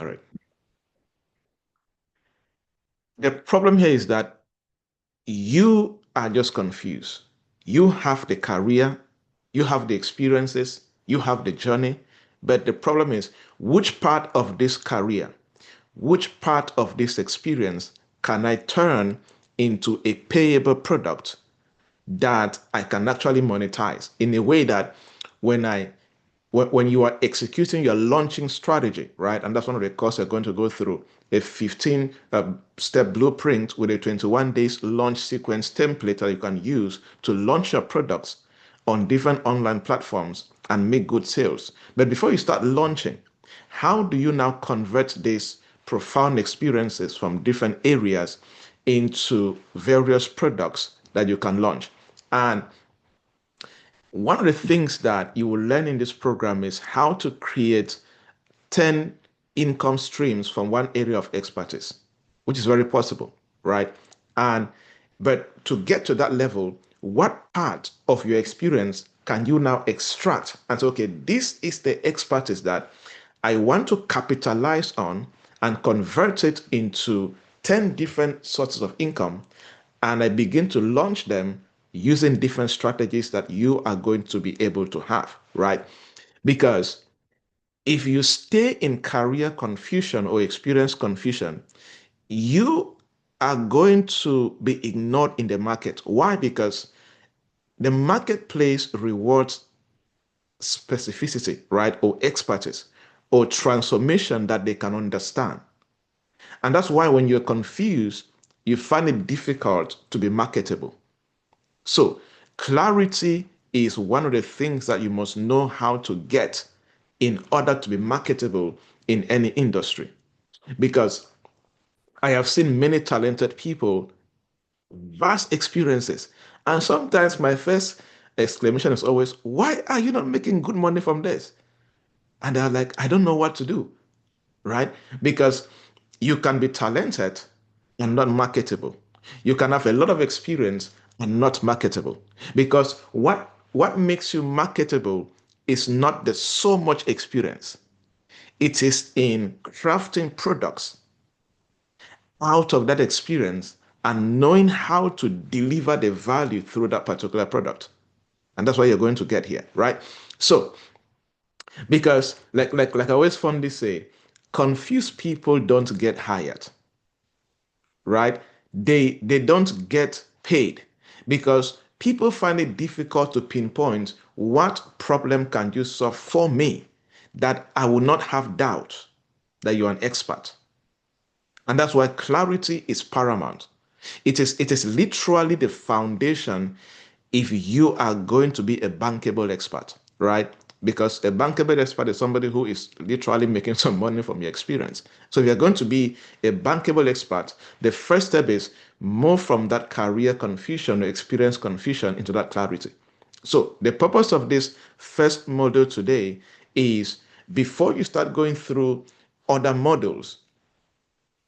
All right. The problem here is that you are just confused. You have the career, you have the experiences, you have the journey, but the problem is which part of this career, which part of this experience can I turn into a payable product that I can actually monetize in a way that when I when you are executing your launching strategy, right? And that's one of the courses you're going to go through a 15 step blueprint with a 21 days launch sequence template that you can use to launch your products on different online platforms and make good sales. But before you start launching, how do you now convert these profound experiences from different areas into various products that you can launch? And one of the things that you will learn in this program is how to create 10 income streams from one area of expertise, which is very possible, right? And but to get to that level, what part of your experience can you now extract and say, okay, this is the expertise that I want to capitalize on and convert it into 10 different sources of income, and I begin to launch them using different strategies that you are going to be able to have, right? Because if you stay in career confusion or experience confusion, you are going to be ignored in the market. Why? Because the marketplace rewards specificity, right? Or expertise or transformation that they can understand. And that's why when you're confused, you find it difficult to be marketable. So, clarity is one of the things that you must know how to get in order to be marketable in any industry. Because I have seen many talented people, vast experiences, and sometimes my first exclamation is always, why are you not making good money from this? And they're like, I don't know what to do, right? Because you can be talented and not marketable. You can have a lot of experience and not marketable. Because what makes you marketable is not the so much experience. It is in crafting products out of that experience and knowing how to deliver the value through that particular product. And that's what you're going to get here, right? So, because like I always fondly say, confused people don't get hired, right? They don't get paid because people find it difficult to pinpoint what problem can you solve for me that I will not have doubt that you're an expert. And that's why clarity is paramount. It is literally the foundation if you are going to be a bankable expert, right? Because a bankable expert is somebody who is literally making some money from your experience. So if you're going to be a bankable expert, the first step is move from that career confusion or experience confusion into that clarity. So the purpose of this first module today is before you start going through other modules,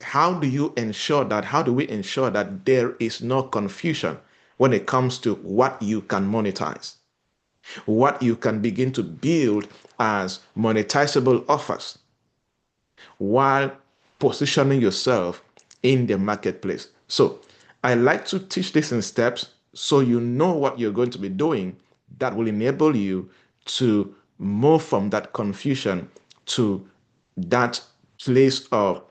how do we ensure that there is no confusion when it comes to what you can monetize, what you can begin to build as monetizable offers while positioning yourself in the marketplace. So I like to teach this in steps so you know what you're going to be doing that will enable you to move from that confusion to that place of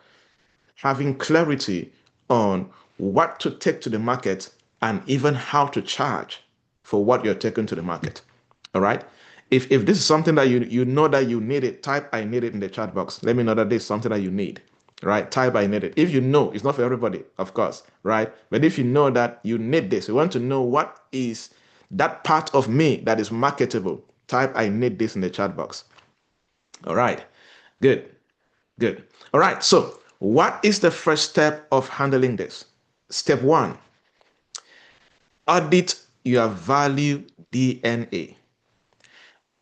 having clarity on what to take to the market and even how to charge for what you're taking to the market. All right. If this is something that you know that you need it, type I need it in the chat box. Let me know that this is something that you need. Right? Type I need it. If you know, it's not for everybody, of course, right? But if you know that you need this, you want to know what is that part of me that is marketable, type I need this in the chat box. All right. Good. Good. All right. So, what is the first step of handling this? Step one, audit your value DNA.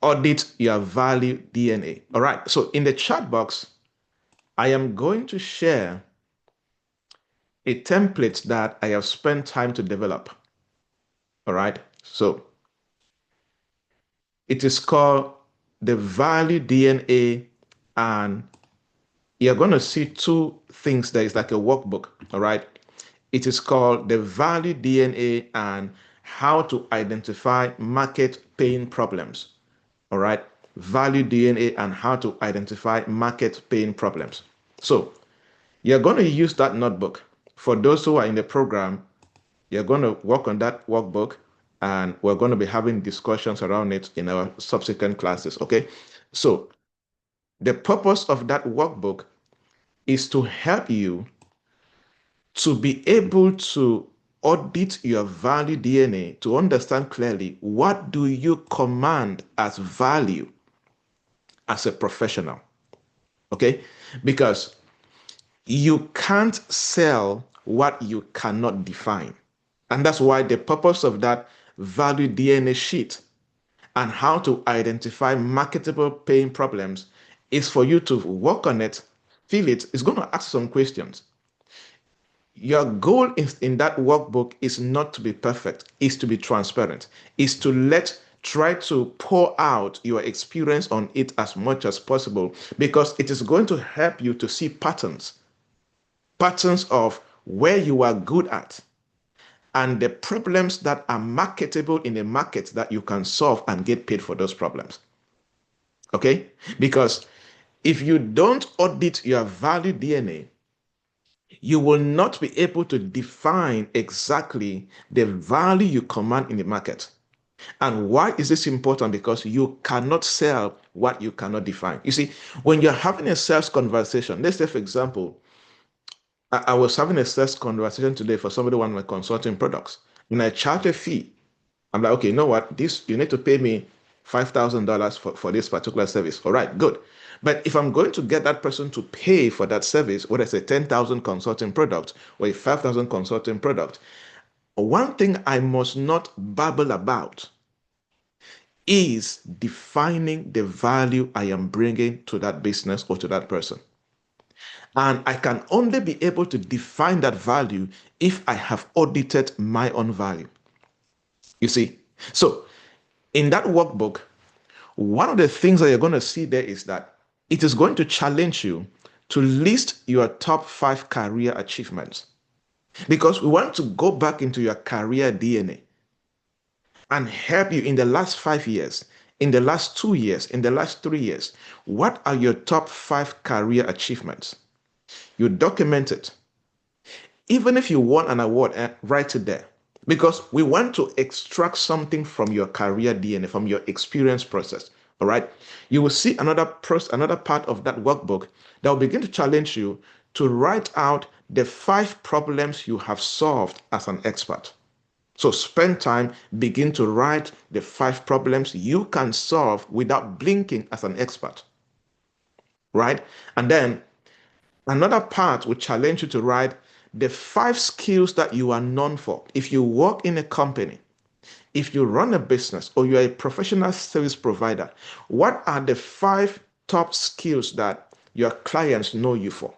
Audit your value DNA. All right. So, in the chat box, I am going to share a template that I have spent time to develop. All right. So, it is called the value DNA and you're going to see two things there. It's like a workbook, all right? It is called the value DNA and how to identify market pain problems, all right? Value DNA and how to identify market pain problems. So you're going to use that notebook. For those who are in the program, you're going to work on that workbook and we're going to be having discussions around it in our subsequent classes, okay? So the purpose of that workbook is to help you to be able to audit your value DNA to understand clearly what do you command as value as a professional, okay? Because you can't sell what you cannot define. And that's why the purpose of that value DNA sheet and how to identify marketable pain problems is for you to work on it, feel it. It's going to ask some questions. Your goal is in that workbook is not to be perfect, is to be transparent, is to try to pour out your experience on it as much as possible because it is going to help you to see patterns of where you are good at and the problems that are marketable in a market that you can solve and get paid for those problems. Okay? Because if you don't audit your value DNA, you will not be able to define exactly the value you command in the market. And why is this important? Because you cannot sell what you cannot define. You see, when you're having a sales conversation, let's say, for example, I was having a sales conversation today for somebody who wanted my consulting products, and I charge a fee. I'm like, okay, you know what? This you need to pay me $5,000 for this particular service. All right, good. But if I'm going to get that person to pay for that service, whether it's a 10,000 consulting product or a 5,000 consulting product, one thing I must not babble about is defining the value I am bringing to that business or to that person. And I can only be able to define that value if I have audited my own value. You see? So in that workbook, one of the things that you're going to see there is that it is going to challenge you to list your top 5 career achievements because we want to go back into your career DNA and help you in the last 5 years, in the last 2 years, in the last 3 years. What are your top 5 career achievements? You document it. Even if you won an award, write it there. Because we want to extract something from your career DNA, from your experience process. All right. You will see another part of that workbook that will begin to challenge you to write out the 5 problems you have solved as an expert. So spend time, begin to write the 5 problems you can solve without blinking as an expert. Right? And then another part will challenge you to write the 5 skills that you are known for. If you work in a company, if you run a business, or you're a professional service provider, what are the 5 top skills that your clients know you for,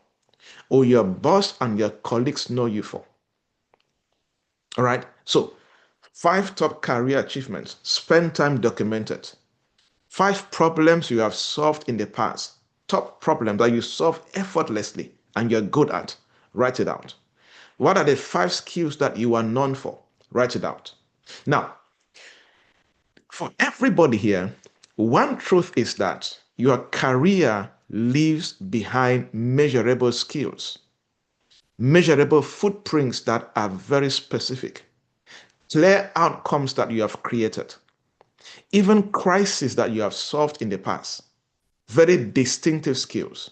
or your boss and your colleagues know you for? All right. So 5 top career achievements. Spend time documented. 5 problems you have solved in the past. Top problems that you solve effortlessly and you're good at. Write it out. What are the 5 skills that you are known for? Write it out. Now, for everybody here, one truth is that your career leaves behind measurable skills, measurable footprints that are very specific, clear outcomes that you have created, even crises that you have solved in the past, very distinctive skills.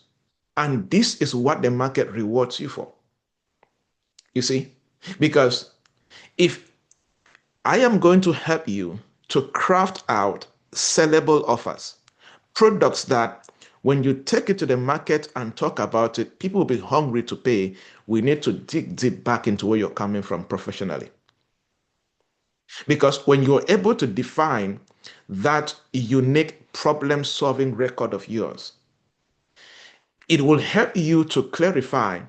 And this is what the market rewards you for. You see? Because if I am going to help you to craft out sellable offers, products that when you take it to the market and talk about it, people will be hungry to pay. We need to dig deep back into where you're coming from professionally. Because when you're able to define that unique problem solving record of yours, it will help you to clarify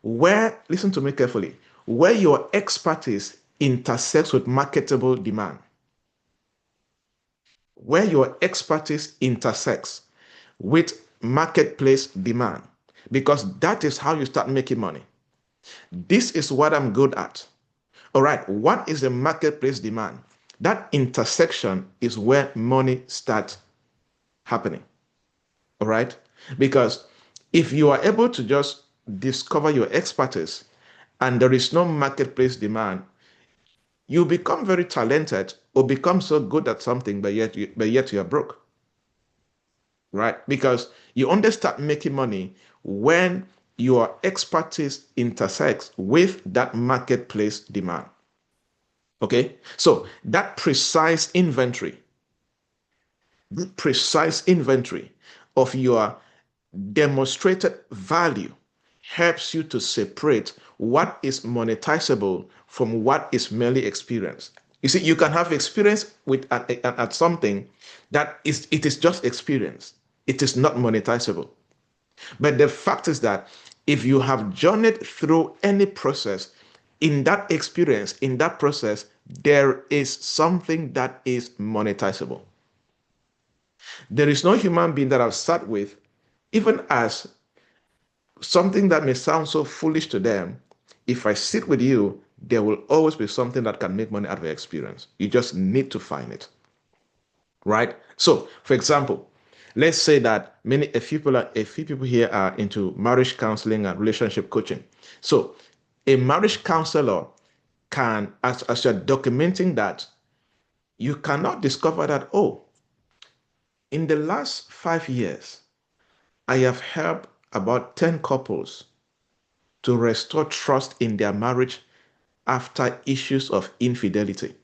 where, listen to me carefully, where your expertise intersects with marketable demand. Where your expertise intersects with marketplace demand. because that is how you start making money. This is what I'm good at. All right, what is the marketplace demand? That intersection is where money starts happening. All right, because if you are able to just discover your expertise and there is no marketplace demand, you become very talented or become so good at something, but yet you are broke, right? Because you only start making money when your expertise intersects with that marketplace demand. Okay, so that precise inventory of your demonstrated value helps you to separate what is monetizable from what is merely experience. You see, you can have experience at something that it is just experience. It is not monetizable. But the fact is that if you have journeyed through any process, in that experience, in that process, there is something that is monetizable. There is no human being that I've sat with, even as something that may sound so foolish to them, if I sit with you, there will always be something that can make money out of your experience. You just need to find it, right? So, for example, let's say that a few people here are into marriage counseling and relationship coaching. So, a marriage counselor can, as you're documenting that, you cannot discover that, oh, in the last 5 years, I have helped about 10 couples to restore trust in their marriage after issues of infidelity.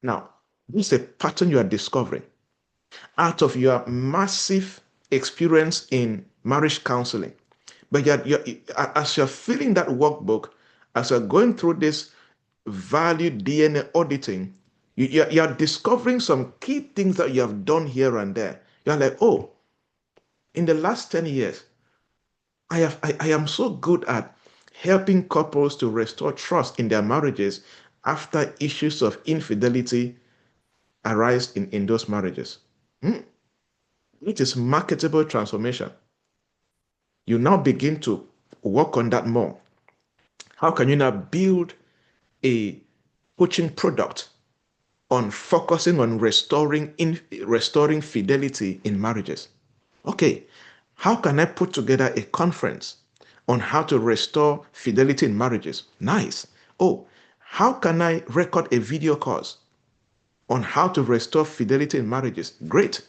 Now, this is a pattern you are discovering out of your massive experience in marriage counseling. But as you're filling that workbook, as you're going through this value DNA auditing, you're discovering some key things that you have done here and there. You're like, oh, in the last 10 years, I am so good at helping couples to restore trust in their marriages after issues of infidelity arise in those marriages. Hmm. It is marketable transformation. You now begin to work on that more. How can you now build a coaching product on focusing on restoring fidelity in marriages? Okay, how can I put together a conference on how to restore fidelity in marriages? Nice. Oh, how can I record a video course on how to restore fidelity in marriages? Great.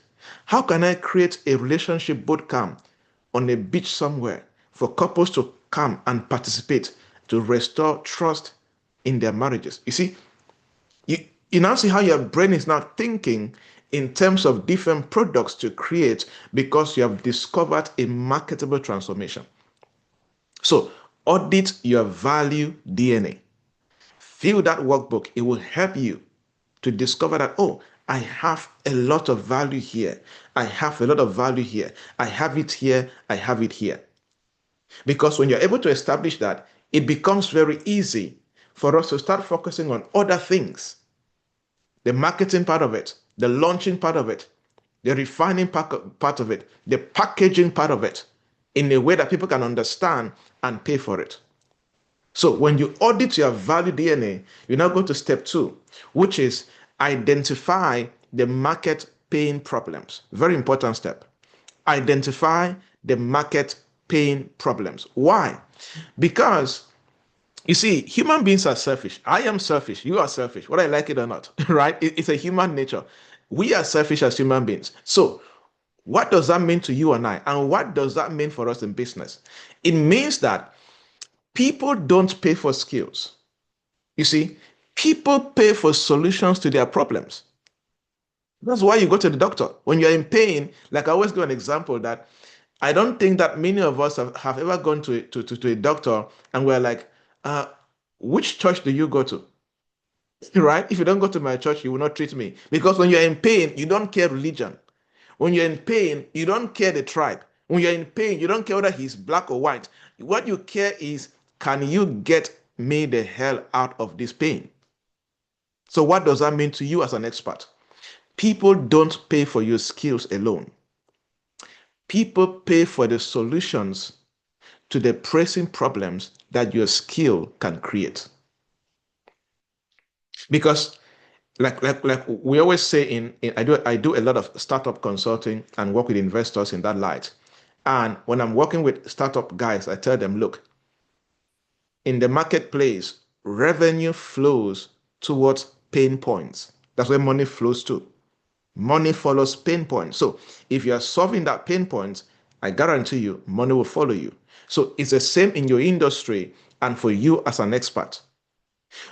How can I create a relationship boot camp on a beach somewhere for couples to come and participate to restore trust in their marriages? You see, you, you now see how your brain is now thinking in terms of different products to create because you have discovered a marketable transformation. So audit your value DNA. Fill that workbook. It will help you to discover that, oh, I have a lot of value here. I have a lot of value here. I have it here. I have it here. Because when you're able to establish that, it becomes very easy for us to start focusing on other things: the marketing part of it, the launching part of it, the refining part of it, the packaging part of it, in a way that people can understand and pay for it. So when you audit your value DNA, you now go to step 2, which is identify the market pain problems. Very important step. Identify the market pain problems. Why? Because you see, human beings are selfish. I am selfish. You are selfish, whether I like it or not, right? It's a human nature. We are selfish as human beings. So, what does that mean to you and I? And what does that mean for us in business? It means that people don't pay for skills. You see, people pay for solutions to their problems. That's why you go to the doctor. When you're in pain, like I always give an example that I don't think that many of us have ever gone to a doctor and we're like, uh, which church do you go to? Right? If you don't go to my church, you will not treat me. Because when you're in pain, you don't care religion. When you're in pain, you don't care the tribe. When you're in pain, you don't care whether he's black or white. What you care is, can you get me the hell out of this pain? So, what does that mean to you as an expert? People don't pay for your skills alone. People pay for the solutions to the pressing problems that your skill can create. Because like we always say I do a lot of startup consulting and work with investors in that light. And when I'm working with startup guys, I tell them, look, in the marketplace, revenue flows towards pain points. That's where money flows to. Money follows pain points. So if you are solving that pain point, I guarantee you, money will follow you. So it's the same in your industry and for you as an expert.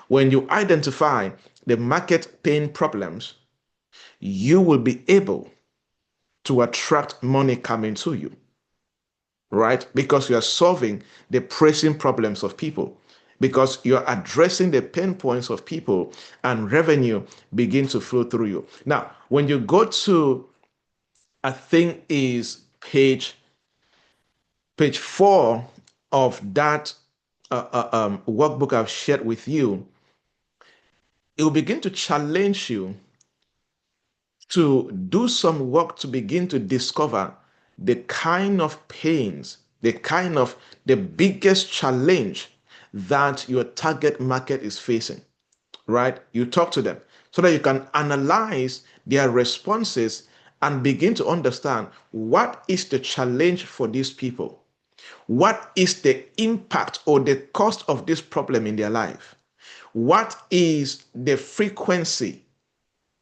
When you identify the market pain problems, you will be able to attract money coming to you, right? Because you are solving the pressing problems of people, because you're addressing the pain points of people, and revenue begins to flow through you. Now, when you go to, I think is page 4 of that workbook I've shared with you, it will begin to challenge you to do some work to begin to discover the kind of pains, the biggest challenge that your target market is facing, right? You talk to them so that you can analyze their responses and begin to understand what is the challenge for these people. What is the impact or the cost of this problem in their life? What is the frequency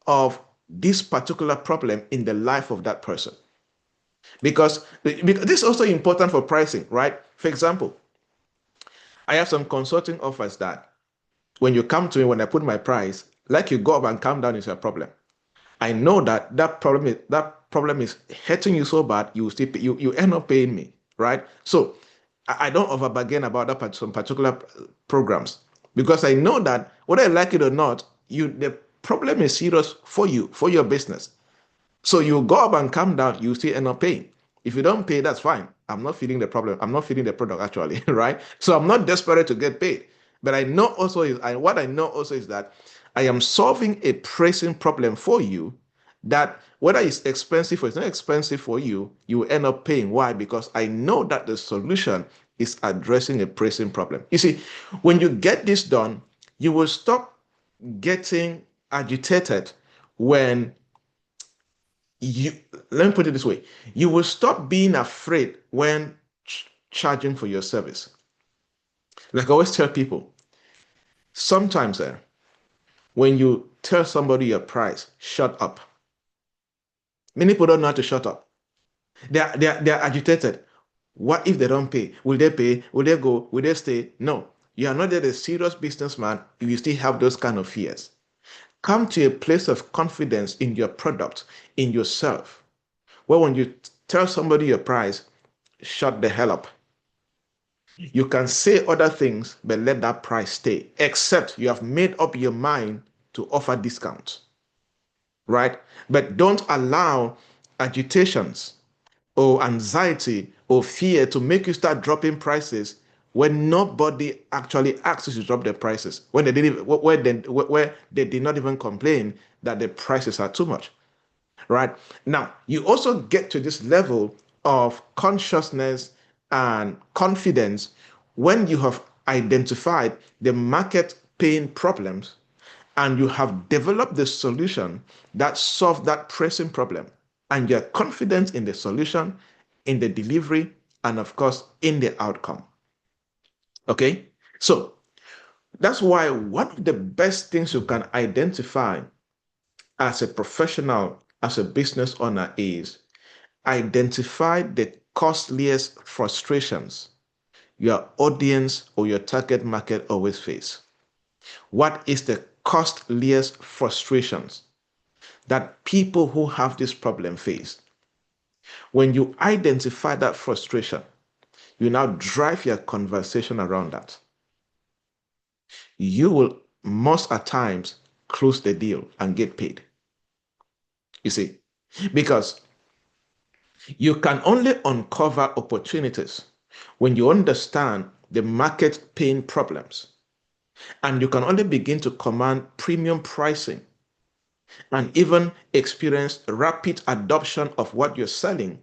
of this particular problem in the life of that person? Because this is also important for pricing, right? For example, I have some consulting offers that when you come to me, when I put my price, like you go up and come down is a problem. I know that that problem is hurting you so bad, you still pay, you end up paying me, right? So I don't over bargain about that some particular programs, because I know that whether I like it or not, the problem is serious for you, for your business. So you go up and come down, you still end up paying. If you don't pay, that's fine. I'm not feeding the problem. I'm not feeding the product actually, right? So I'm not desperate to get paid. But I know also what I know also is that I am solving a pressing problem for you, that whether it's expensive or it's not expensive for you, you will end up paying. Why? Because I know that the solution is addressing a pressing problem. You see, when you get this done, you will stop getting agitated when you, let me put it this way, you will stop being afraid when charging for your service. Like I always tell people, sometimes when you tell somebody your price, shut up. Many people don't know how to shut up. They are agitated. What if they don't pay? Will they pay? Will they go? Will they stay? No. You are not yet a serious businessman if you still have those kind of fears. Come to a place of confidence in your product, in yourself. Well, when you tell somebody your price, shut the hell up. You can say other things, but let that price stay, except you have made up your mind to offer discounts, right? But don't allow agitations or anxiety or fear to make you start dropping prices when nobody actually asks you to drop their prices, when they didn't, where they did not even complain that the prices are too much, right? Now, you also get to this level of consciousness and confidence when you have identified the market pain problems and you have developed the solution that solves that pressing problem. And you're confident in the solution, in the delivery, and of course, in the outcome. Okay? So that's why one of the best things you can identify as a professional, as a business owner, is identify the costliest frustrations your audience or your target market always face. What is the costliest frustrations that people who have this problem face? When you identify that frustration, you now drive your conversation around that. You will most at times close the deal and get paid. You see, because you can only uncover opportunities when you understand the market pain problems. And you can only begin to command premium pricing and even experience rapid adoption of what you're selling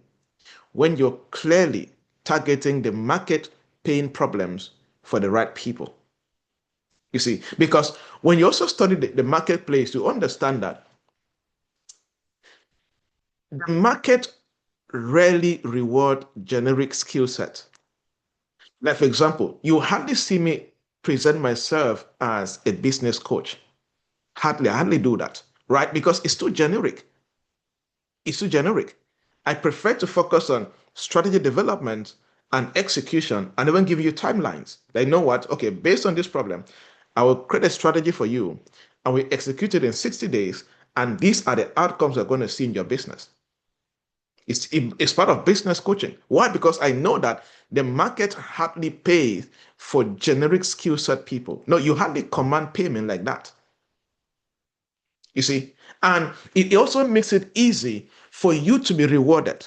when you're clearly targeting the market pain problems for the right people. You see, because when you also study the marketplace, you understand that the market rarely reward generic skill set. Like, for example, you hardly see me present myself as a business coach. I hardly do that, right? Because it's too generic. It's too generic. I prefer to focus on strategy development and execution and even give you timelines. They know what, okay, based on this problem, I will create a strategy for you and we execute it in 60 days. And these are the outcomes you're going to see in your business. It's part of business coaching. Why? Because I know that the market hardly pays for generic skill set people. No, you hardly command payment like that. You see, and it also makes it easy for you to be rewarded,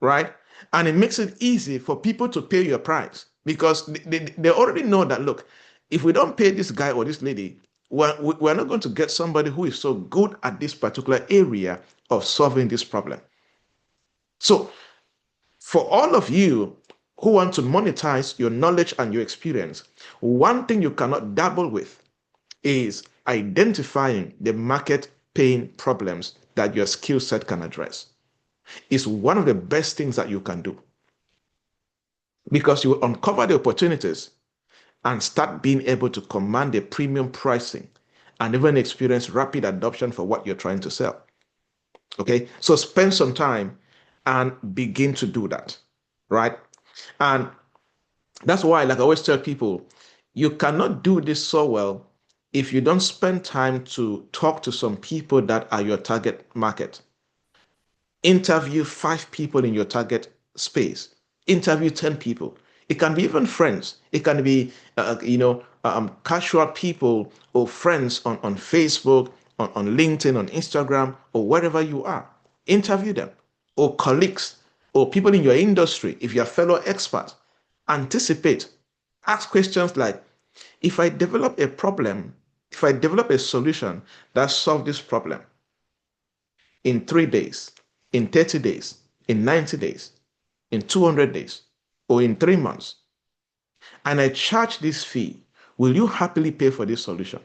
right? And it makes it easy for people to pay your price because they already know that, look, if we don't pay this guy or this lady, we're not going to get somebody who is so good at this particular area of solving this problem. So, for all of you who want to monetize your knowledge and your experience, one thing you cannot dabble with is identifying the market pain problems that your skill set can address. It's one of the best things that you can do because you will uncover the opportunities and start being able to command a premium pricing and even experience rapid adoption for what you're trying to sell. Okay, so spend some time and begin to do that, right? And that's why, like I always tell people, you cannot do this so well if you don't spend time to talk to some people that are your target market. Interview 5 people in your target space. Interview 10 people. It can be even friends. It can be, casual people or friends on Facebook, on LinkedIn, on Instagram, or wherever you are. Interview them, or colleagues, or people in your industry, if you're a fellow expert. Anticipate. Ask questions like, if I develop a problem, if I develop a solution that solves this problem in 3 days, in 30 days, in 90 days, in 200 days, or in 3 months, and I charge this fee, will you happily pay for this solution?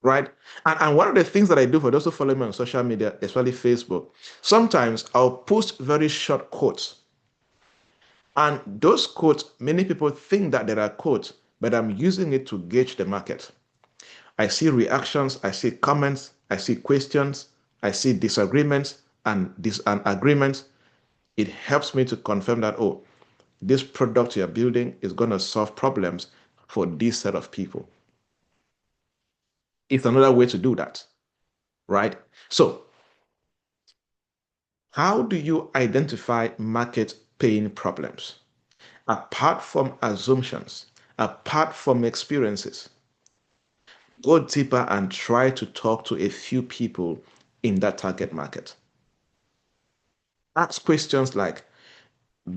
Right? And one of the things that I do for those who follow me on social media, especially Facebook, sometimes I'll post very short quotes. And those quotes, many people think that there are quotes, but I'm using it to gauge the market. I see reactions, I see comments, I see questions, I see disagreements and agreements. It helps me to confirm that, oh, this product you're building is going to solve problems for this set of people. It's another way to do that, right? So, how do you identify market pain problems? Apart from assumptions, apart from experiences, go deeper and try to talk to a few people in that target market. Ask questions like,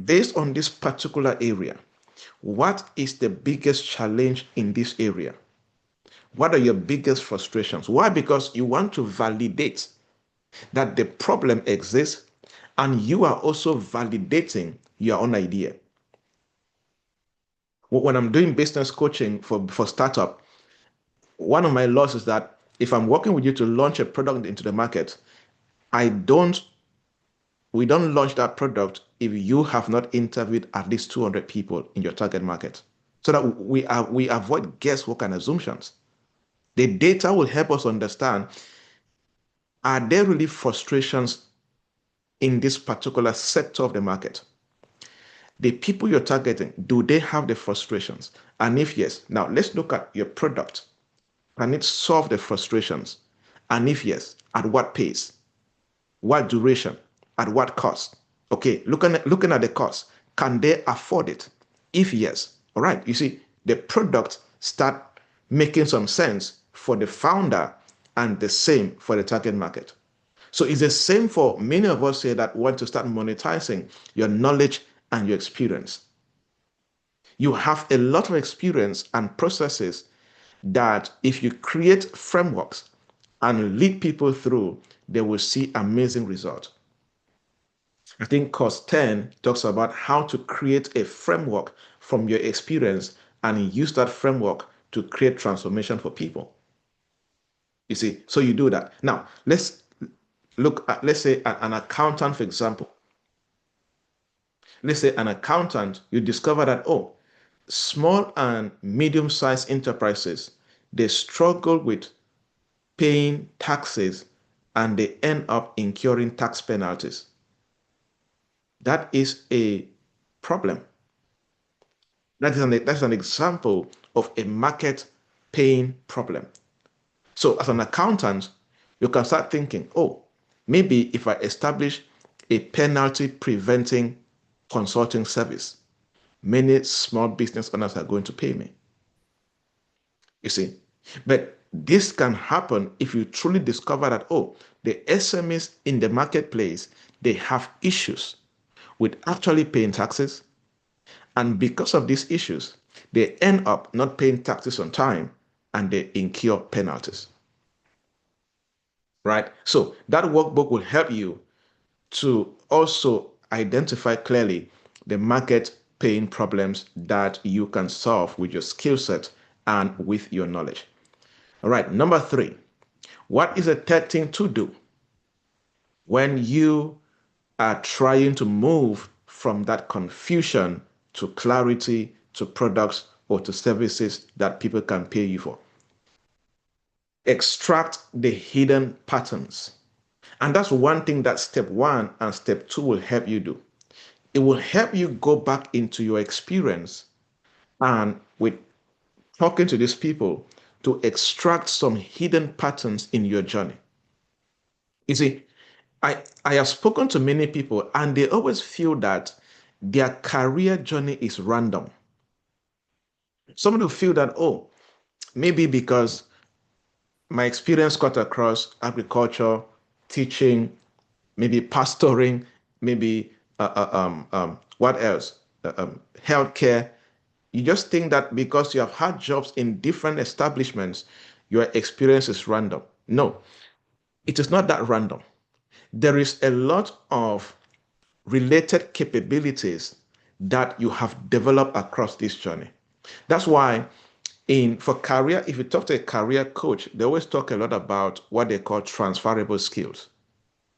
based on this particular area, what is the biggest challenge in this area? What are your biggest frustrations? Why? Because you want to validate that the problem exists and you are also validating your own idea. When I'm doing business coaching for startup, one of my laws is that if I'm working with you to launch a product into the market, I don't we don't launch that product if you have not interviewed at least 200 people in your target market so that we avoid guesswork and assumptions. The data will help us understand, are there really frustrations in this particular sector of the market? The people you're targeting, do they have the frustrations? And if yes, now let's look at your product. Can it solve the frustrations? And if yes, at what pace? What duration? At what cost? Okay, looking at the cost, can they afford it? If yes, all right, you see, the product start making some sense for the founder and the same for the target market. So it's the same for many of us here that want to start monetizing your knowledge and your experience. You have a lot of experience and processes that if you create frameworks and lead people through, they will see amazing results. I think course 10 talks about how to create a framework from your experience and use that framework to create transformation for people. You see, so you do that. Now, let's look at, let's say, an accountant, for example. Let's say an accountant, you discover that, oh, small and medium-sized enterprises, they struggle with paying taxes and they end up incurring tax penalties. That is a problem. That's an example of a market paying problem. So as an accountant, you can start thinking, oh, maybe if I establish a penalty preventing consulting service, many small business owners are going to pay me. You see, but this can happen if you truly discover that, oh, the SMEs in the marketplace, they have issues with actually paying taxes. And because of these issues, they end up not paying taxes on time and they incur penalties. Right? So that workbook will help you to also identify clearly the market pain problems that you can solve with your skill set and with your knowledge. All right, number 3, what is the third thing to do when you are trying to move from that confusion to clarity to products or to services that people can pay you for? Extract the hidden patterns. And that's one thing that step 1 and step 2 will help you do. It will help you go back into your experience and with talking to these people to extract some hidden patterns in your journey. You see, I have spoken to many people and they always feel that their career journey is random. Some will feel that, oh, maybe because my experience cut across agriculture, teaching, maybe pastoring, maybe what else? Healthcare. You just think that because you have had jobs in different establishments, your experience is random. No, it is not that random. There is a lot of related capabilities that you have developed across this journey. That's why in for career, if you talk to a career coach, they always talk a lot about what they call transferable skills.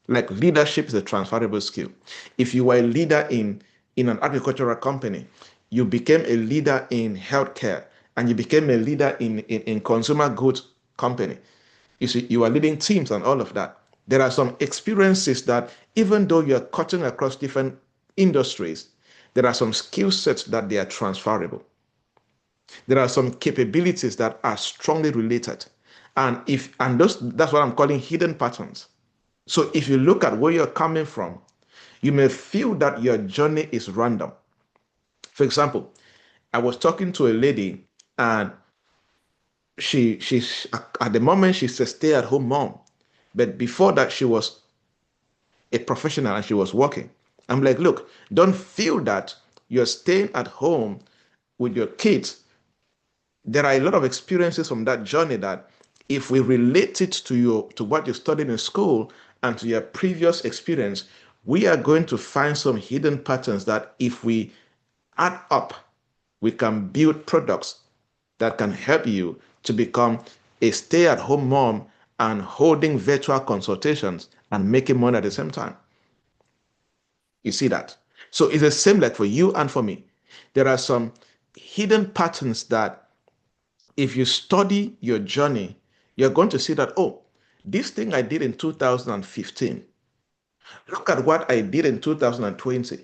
Like leadership is a transferable skill. If you were a leader in an agricultural company, you became a leader in healthcare, and you became a leader in consumer goods company. You see, you are leading teams and all of that. There are some experiences that even though you're cutting across different industries, there are some skill sets that they are transferable. There are some capabilities that are strongly related. And that's what I'm calling hidden patterns. So if you look at where you're coming from, you may feel that your journey is random. For example, I was talking to a lady and she's at the moment she's a stay-at-home mom. But before that, she was a professional and she was working. I'm like, look, don't feel that you're staying at home with your kids. There are a lot of experiences from that journey that if we relate it to what you studied in school and to your previous experience, we are going to find some hidden patterns that if we add up, we can build products that can help you to become a stay-at-home mom and holding virtual consultations and making money at the same time. You see that? So it's the same like for you and for me. There are some hidden patterns that if you study your journey, you're going to see that, oh, this thing I did in 2015, look at what I did in 2020.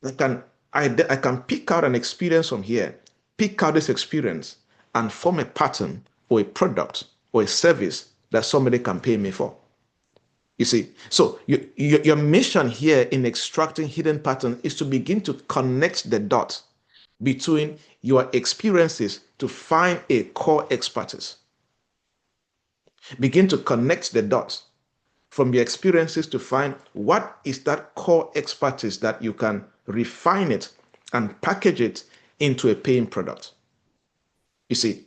I can I can pick out an experience from here, pick out this experience and form a pattern or a product or a service that somebody can pay me for. You see, so your mission here in extracting hidden patterns is to begin to connect the dots between your experiences to find a core expertise. Begin to connect the dots from your experiences to find what is that core expertise that you can refine it and package it into a paying product. You see,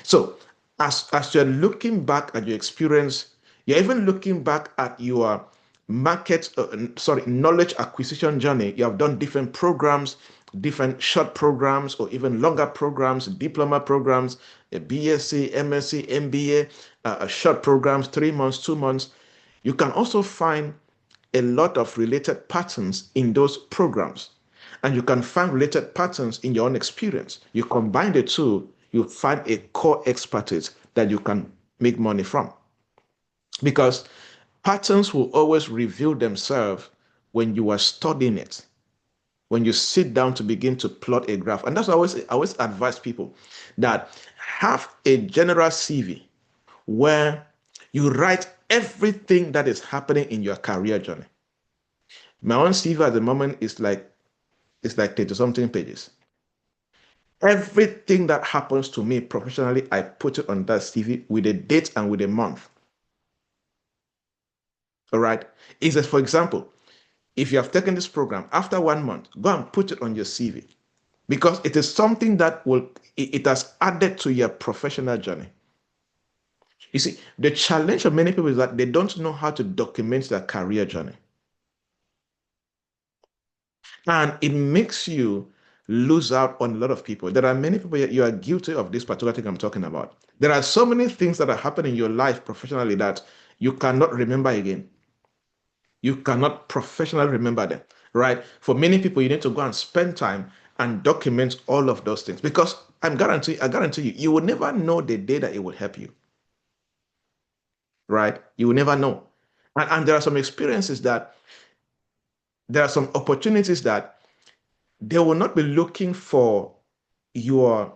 so as you're looking back at your experience, you're even looking back at your knowledge acquisition journey. You have done different programs, different short programs, or even longer programs, diploma programs, a BSc, MSc, MBA, short programs, 3 months, 2 months. You can also find a lot of related patterns in those programs. And you can find related patterns in your own experience. You combine the two, you find a core expertise that you can make money from. Because patterns will always reveal themselves when you are studying it, when you sit down to begin to plot a graph. And that's why I always advise people that have a general CV where you write everything that is happening in your career journey. My own CV at the moment is like it's like 30 something pages. Everything that happens to me professionally, I put it on that CV with a date and with a month. All right. Is that, for example, if you have taken this program after 1 month, go and put it on your CV because it is something that it has added to your professional journey. You see, the challenge of many people is that they don't know how to document their career journey. And it makes you lose out on a lot of people. There are many people, you are guilty of this particular thing I'm talking about. There are so many things that are happening in your life professionally that you cannot remember again. You cannot professionally remember them, right? For many people, you need to go and spend time and document all of those things because I guarantee you, you will never know the day that it will help you, right? You will never know. And there are some experiences that there are some opportunities that they will not be looking for your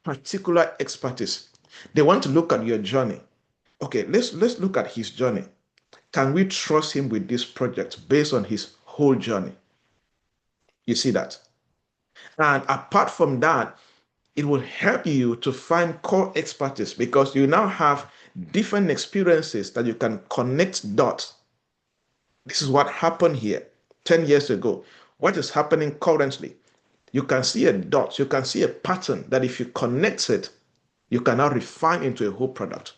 particular expertise. They want to look at your journey. Okay, let's look at his journey. Can we trust him with this project based on his whole journey? You see that? And apart from that, it will help you to find core expertise because you now have different experiences that you can connect dots. This is what happened here 10 years ago. What is happening currently? You can see a dot, you can see a pattern that if you connect it, you can now refine into a whole product.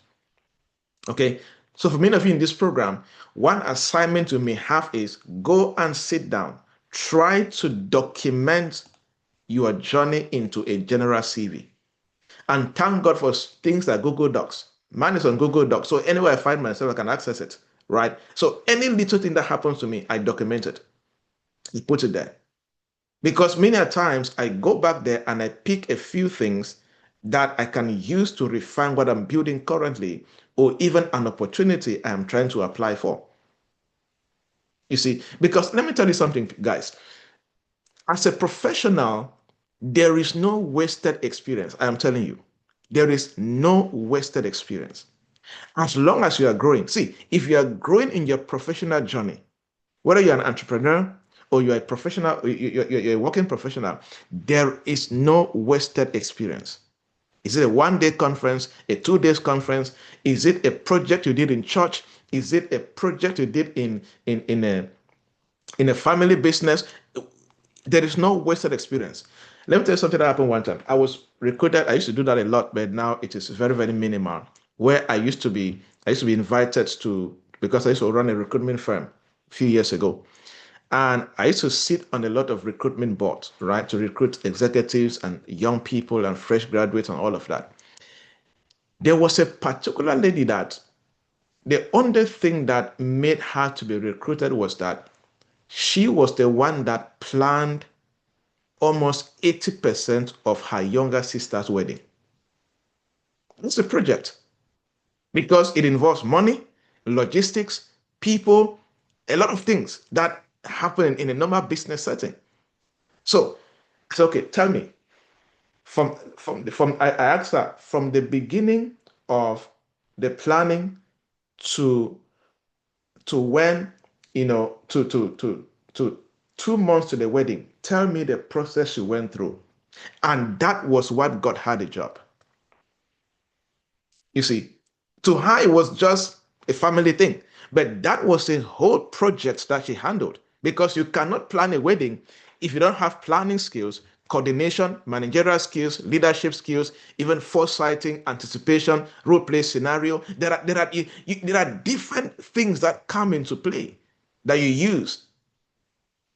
Okay. So for many of you in this program, one assignment you may have is go and sit down, try to document your journey into a general CV. And thank God for things like Google Docs. Mine is on Google Docs. So anywhere I find myself, I can access it, right? So any little thing that happens to me, I document it. I put it there. Because many a times I go back there and I pick a few things that I can use to refine what I'm building currently, or even an opportunity I am trying to apply for. You see, because let me tell you something, guys. As a professional, there is no wasted experience. I am telling you, there is no wasted experience. As long as you are growing, see, if you are growing in your professional journey, whether you're an entrepreneur or you're a professional, you're a working professional, there is no wasted experience. Is it a 1 day conference, a 2 days conference? Is it a project you did in church? Is it a project you did in a family business? There is no wasted experience. Let me tell you something that happened one time. I was recruited. I used to do that a lot, but now it is very, very minimal. Where I used to be invited to because I used to run a recruitment firm a few years ago. And I used to sit on a lot of recruitment boards, right, to recruit executives and young people and fresh graduates and all of that. There was a particular lady that the only thing that made her to be recruited was that she was the one that planned almost 80% of her younger sister's wedding. That's the project because it involves money, logistics, people, a lot of things that happen in a normal business setting. So, okay, tell me I asked her from the beginning of the planning to when to 2 months to the wedding. Tell me the process she went through, and that was what got her the job. You see, to her, it was just a family thing. But that was a whole project that she handled because you cannot plan a wedding if you don't have planning skills, coordination, managerial skills, leadership skills, even foresighting, anticipation, role play scenario. There are different things that come into play. that you use,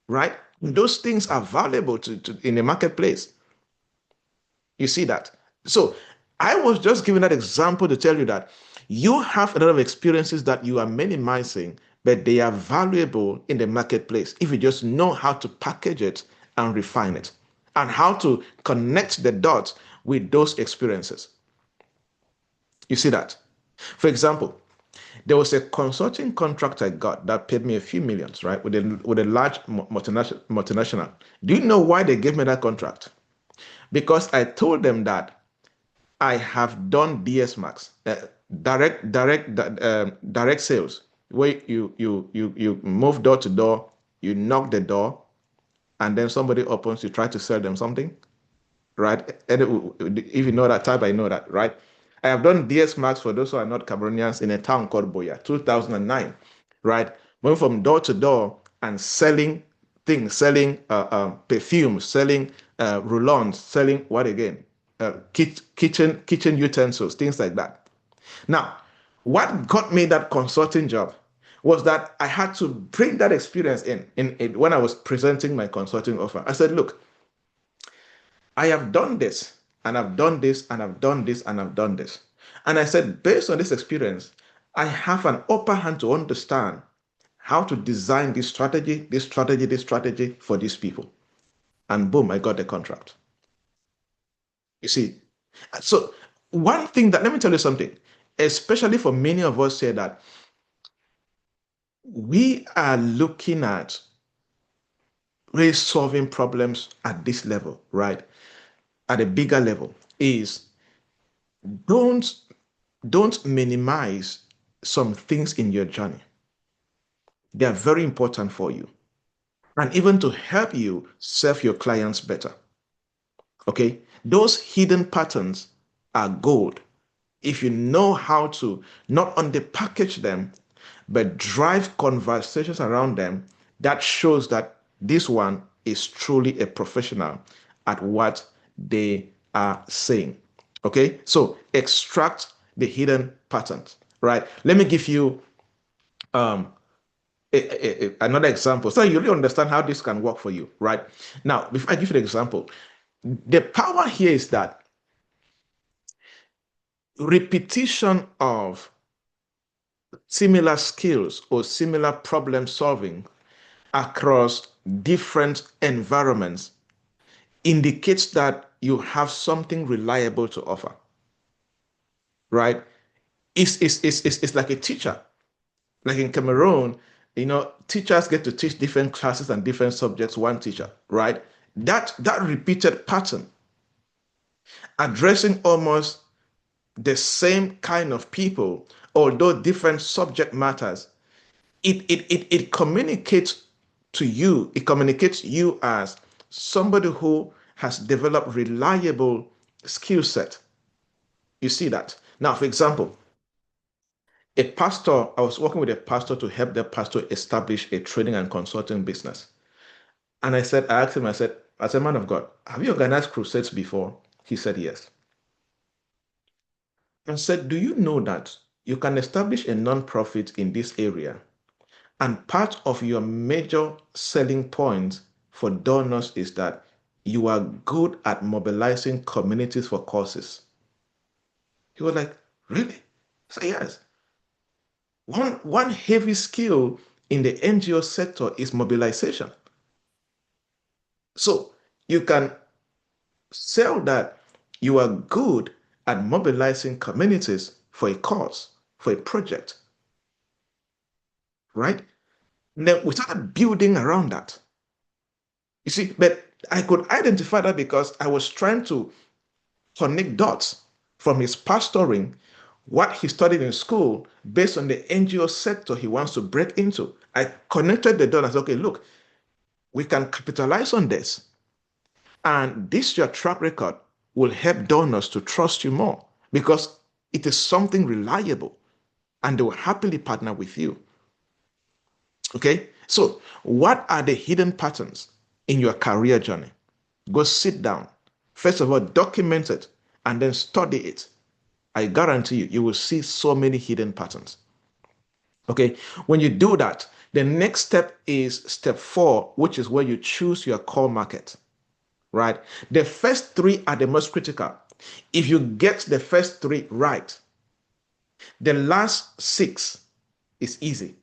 right? Those things are valuable in the marketplace. You see that? So I was just giving that example to tell you that you have a lot of experiences that you are minimizing, but they are valuable in the marketplace if you just know how to package it and refine it and how to connect the dots with those experiences. You see that? For example, there was a consulting contract I got that paid me a few millions, right, with a large multinational. Do you know why they gave me that contract? Because I told them that I have done DS Max, direct sales, where you move door to door, you knock the door, and then somebody opens, you try to sell them something, right? And if you know that type, I know that, right? I have done DS Max for those who are not Cameroonians in a town called Boya, 2009, right? Went from door to door and selling things, selling perfume, selling roulons, selling what again? Kitchen utensils, things like that. Now, what got me that consulting job was that I had to bring that experience in when I was presenting my consulting offer. I said, look, I have done this, and I've done this, and I've done this, and I've done this. And I said, based on this experience, I have an upper hand to understand how to design this strategy, this strategy, this strategy for these people. And boom, I got the contract. You see, so one thing that, let me tell you something, especially for many of us here, that we are looking at really solving problems at this level, right? At a bigger level, is don't don't minimize some things in your journey. They are very important for you and even to help you serve your clients better. Okay? Those hidden patterns are gold if you know how to not only package them, but drive conversations around them that shows that this one is truly a professional at what they are saying. Okay? So extract the hidden patterns, right? Let me give you um, another example so you really understand how this can work for you, right? Now, before I give you the example, the power here is that repetition of similar skills or similar problem solving across different environments indicates that you have something reliable to offer, right? It's like a teacher. Like in Cameroon, teachers get to teach different classes and different subjects, one teacher, right? That repeated pattern, addressing almost the same kind of people, although different subject matters, it communicates to you, it communicates you as somebody who has developed reliable skill set. You see that. Now, for example, I was working with a pastor to help the pastor establish a training and consulting business. And I asked him, I said, as a man of God, have you organized crusades before? He said, yes. I said, do you know that you can establish a non-profit in this area? And part of your major selling point for donors is that you are good at mobilizing communities for causes. He was like, really? I said, yes. One heavy skill in the NGO sector is mobilization. So you can sell that you are good at mobilizing communities for a cause, for a project, right? Then we started building around that. You see, but I could identify that because I was trying to connect dots from his pastoring, what he studied in school, based on the NGO sector he wants to break into. I connected the dots and said, okay, look, we can capitalize on this. And this, your track record, will help donors to trust you more because it is something reliable and they will happily partner with you. Okay? So, what are the hidden patterns in your career journey? Go sit down. First of all, document it and then study it. I guarantee you, you will see so many hidden patterns. Okay? When you do that, The next step is step 4, which is where you choose your core market, right? The first 3 are the most critical. If you get the first 3 right, the last 6 is easy.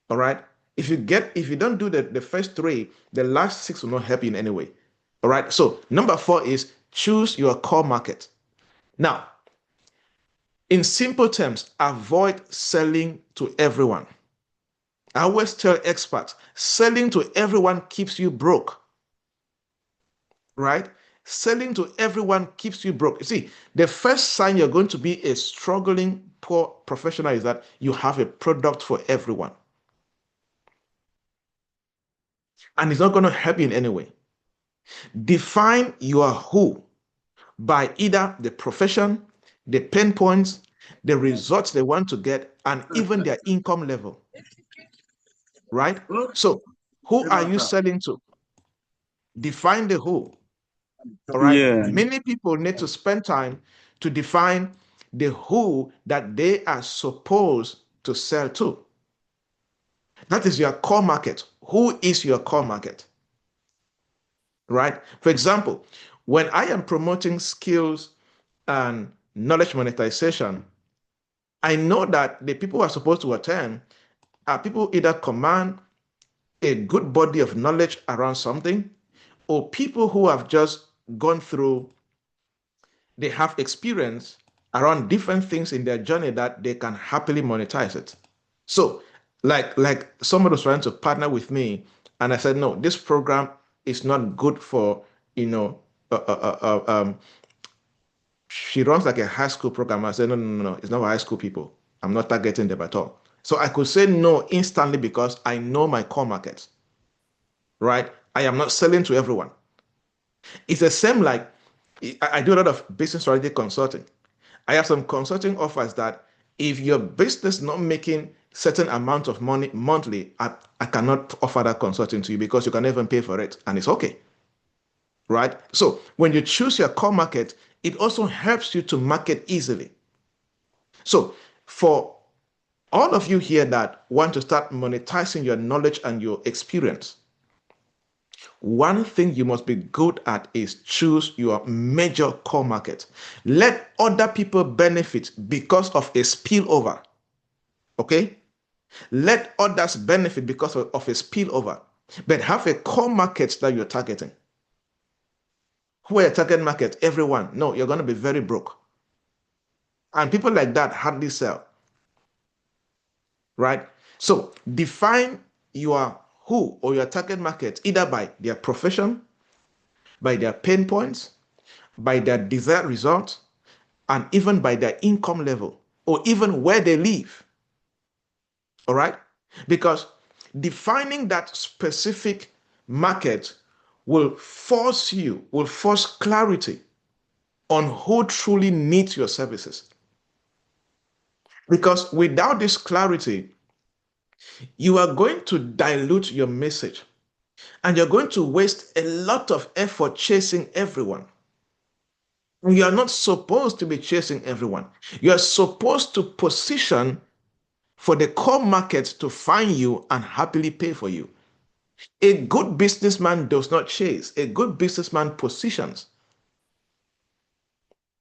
All right. If you don't do the first 3, the last 6 will not help you in any way. All right. So number 4 is choose your core market. Now, in simple terms, avoid selling to everyone. I always tell experts, selling to everyone keeps you broke, right? Selling to everyone keeps you broke. You see, the first sign you're going to be a struggling poor professional is that you have a product for everyone. And it's not going to help you in any way. Define your who by either the profession, the pain points, the results they want to get, and even their income level, right? So, who are you selling to? Define the who. All right. Yeah. Many people need to spend time to define the who that they are supposed to sell to. That is your core market. Who is your core market? Right? For example, when I am promoting skills and knowledge monetization, I know that the people who are supposed to attend are people who either command a good body of knowledge around something or people who have just gone through, they have experience around different things in their journey that they can happily monetize it. So, like somebody was trying to partner with me, and I said, no, this program is not good for you know. She runs like a high school program. I said, no, no, no, no, it's not for high school people. I'm not targeting them at all. So I could say no instantly because I know my core market, right? I am not selling to everyone. It's the same like I do a lot of business strategy consulting. I have some consulting offers that if your business not making certain amount of money monthly, I cannot offer that consulting to you because you can even pay for it and it's okay. Right? So when you choose your core market, it also helps you to market easily. So for all of you here that want to start monetizing your knowledge and your experience, one thing you must be good at is choose your major core market. Let other people benefit because of a spillover. Okay? Let others benefit because of a spillover. But have a core market that you're targeting. Who are your target market? Everyone. No, you're going to be very broke. And people like that hardly sell. Right? So define your who or your target market either by their profession, by their pain points, by their desired results, and even by their income level, or even where they live. All right? Because defining that specific market will force clarity on who truly needs your services. Because without this clarity, you are going to dilute your message and you're going to waste a lot of effort chasing everyone. You are not supposed to be chasing everyone. You are supposed to position for the core market to find you and happily pay for you. A good businessman does not chase. A good businessman positions,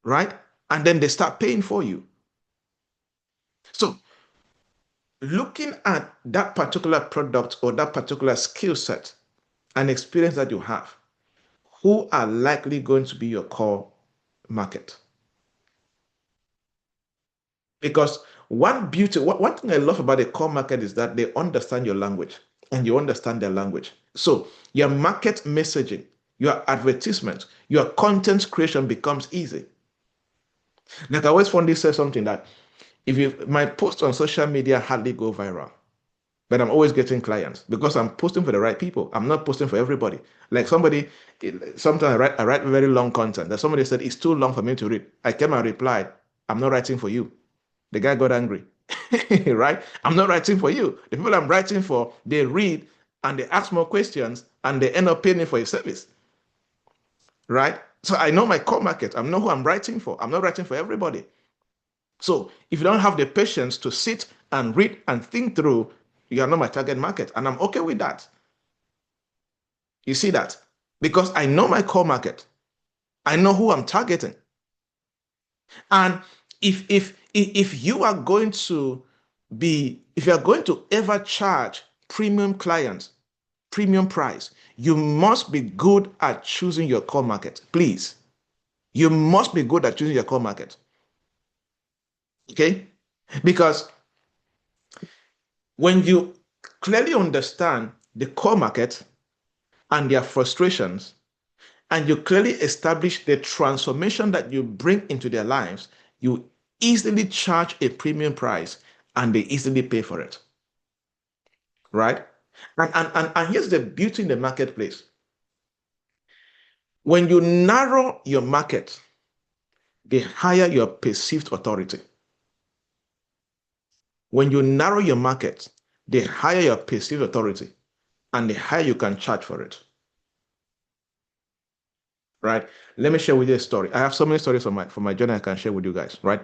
right? And then they start paying for you. So, looking at that particular product or that particular skill set and experience that you have, who are likely going to be your core market? Because one thing I love about the core market is that they understand your language and you understand their language. So your market messaging, your advertisement, your content creation becomes easy. Like I always fondly say something that if you my posts on social media hardly go viral, but I'm always getting clients because I'm posting for the right people. I'm not posting for everybody. Like sometimes I write very long content that somebody said it's too long for me to read. I came and replied, I'm not writing for you. The guy got angry, right? I'm not writing for you. The people I'm writing for, they read and they ask more questions and they end up paying me for a service, right? So I know my core market. I know who I'm writing for. I'm not writing for everybody. So if you don't have the patience to sit and read and think through, You are not my target market, and I'm okay with that. You see that? Because I know my core market. I know who I'm targeting. And if you are going to if you are going to ever charge premium clients, premium price, you must be good at choosing your core market. Please. You must be good at choosing your core market. Okay? Because when you clearly understand the core market and their frustrations, and you clearly establish the transformation that you bring into their lives, you easily charge a premium price and they easily pay for it. Right? And here's the beauty in the marketplace. When you narrow your market, the higher your perceived authority. When you narrow your market, the higher your perceived authority and the higher you can charge for it. Right? Let me share with you a story. I have so many stories from my journey I can share with you guys. Right?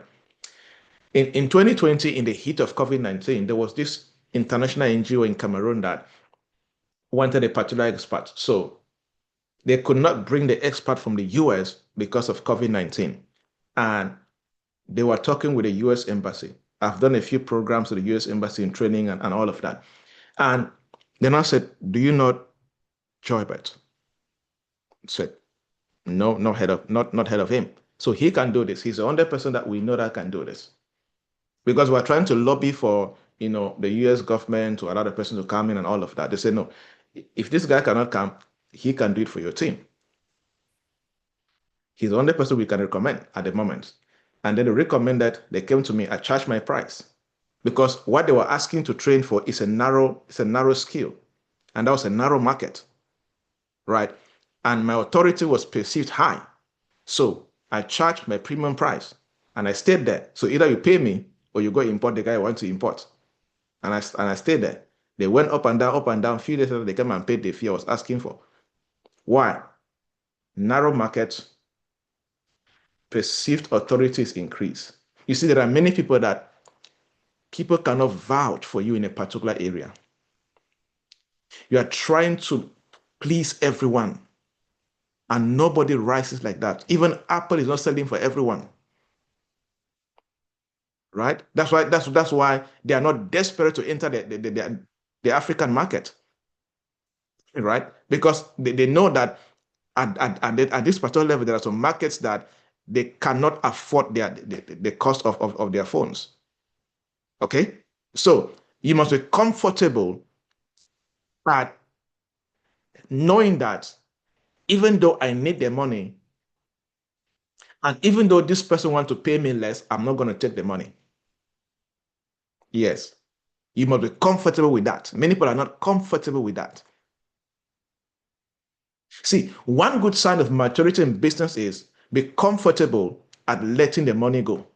In 2020, in the heat of COVID-19, there was this international NGO in Cameroon that wanted a particular expert. So they could not bring the expert from the US because of COVID-19. And they were talking with the US Embassy. I've done a few programs with the US Embassy in training and all of that. And then I said, do you know Joybert? I said, no, not head of him. So he can do this. He's the only person that we know that can do this. Because we're trying to lobby for, the US government to allow the person to come in and all of that. They say, no, if this guy cannot come, he can do it for your team. He's the only person we can recommend at the moment. And then they recommended, they came to me, I charged my price. Because what they were asking to train for is a narrow skill. And that was a narrow market. Right? And my authority was perceived high. So I charged my premium price and I stayed there. So either you pay me or you go import the guy I want to import. And I stayed there. They went up and down, up and down. A few days later, they came and paid the fee I was asking for. Why? Narrow market, perceived authorities increase. You see, there are many people that people cannot vouch for you in a particular area. You are trying to please everyone, and nobody rises like that. Even Apple is not selling for everyone. Right? That's why they are not desperate to enter the African market. Right? Because they know that at this particular level, there are some markets that they cannot afford the cost of their phones. Okay? So you must be comfortable at knowing that even though I need the money, and even though this person wants to pay me less, I'm not going to take the money. Yes. You must be comfortable with that. Many people are not comfortable with that. See, one good sign of maturity in business is be comfortable at letting the money go.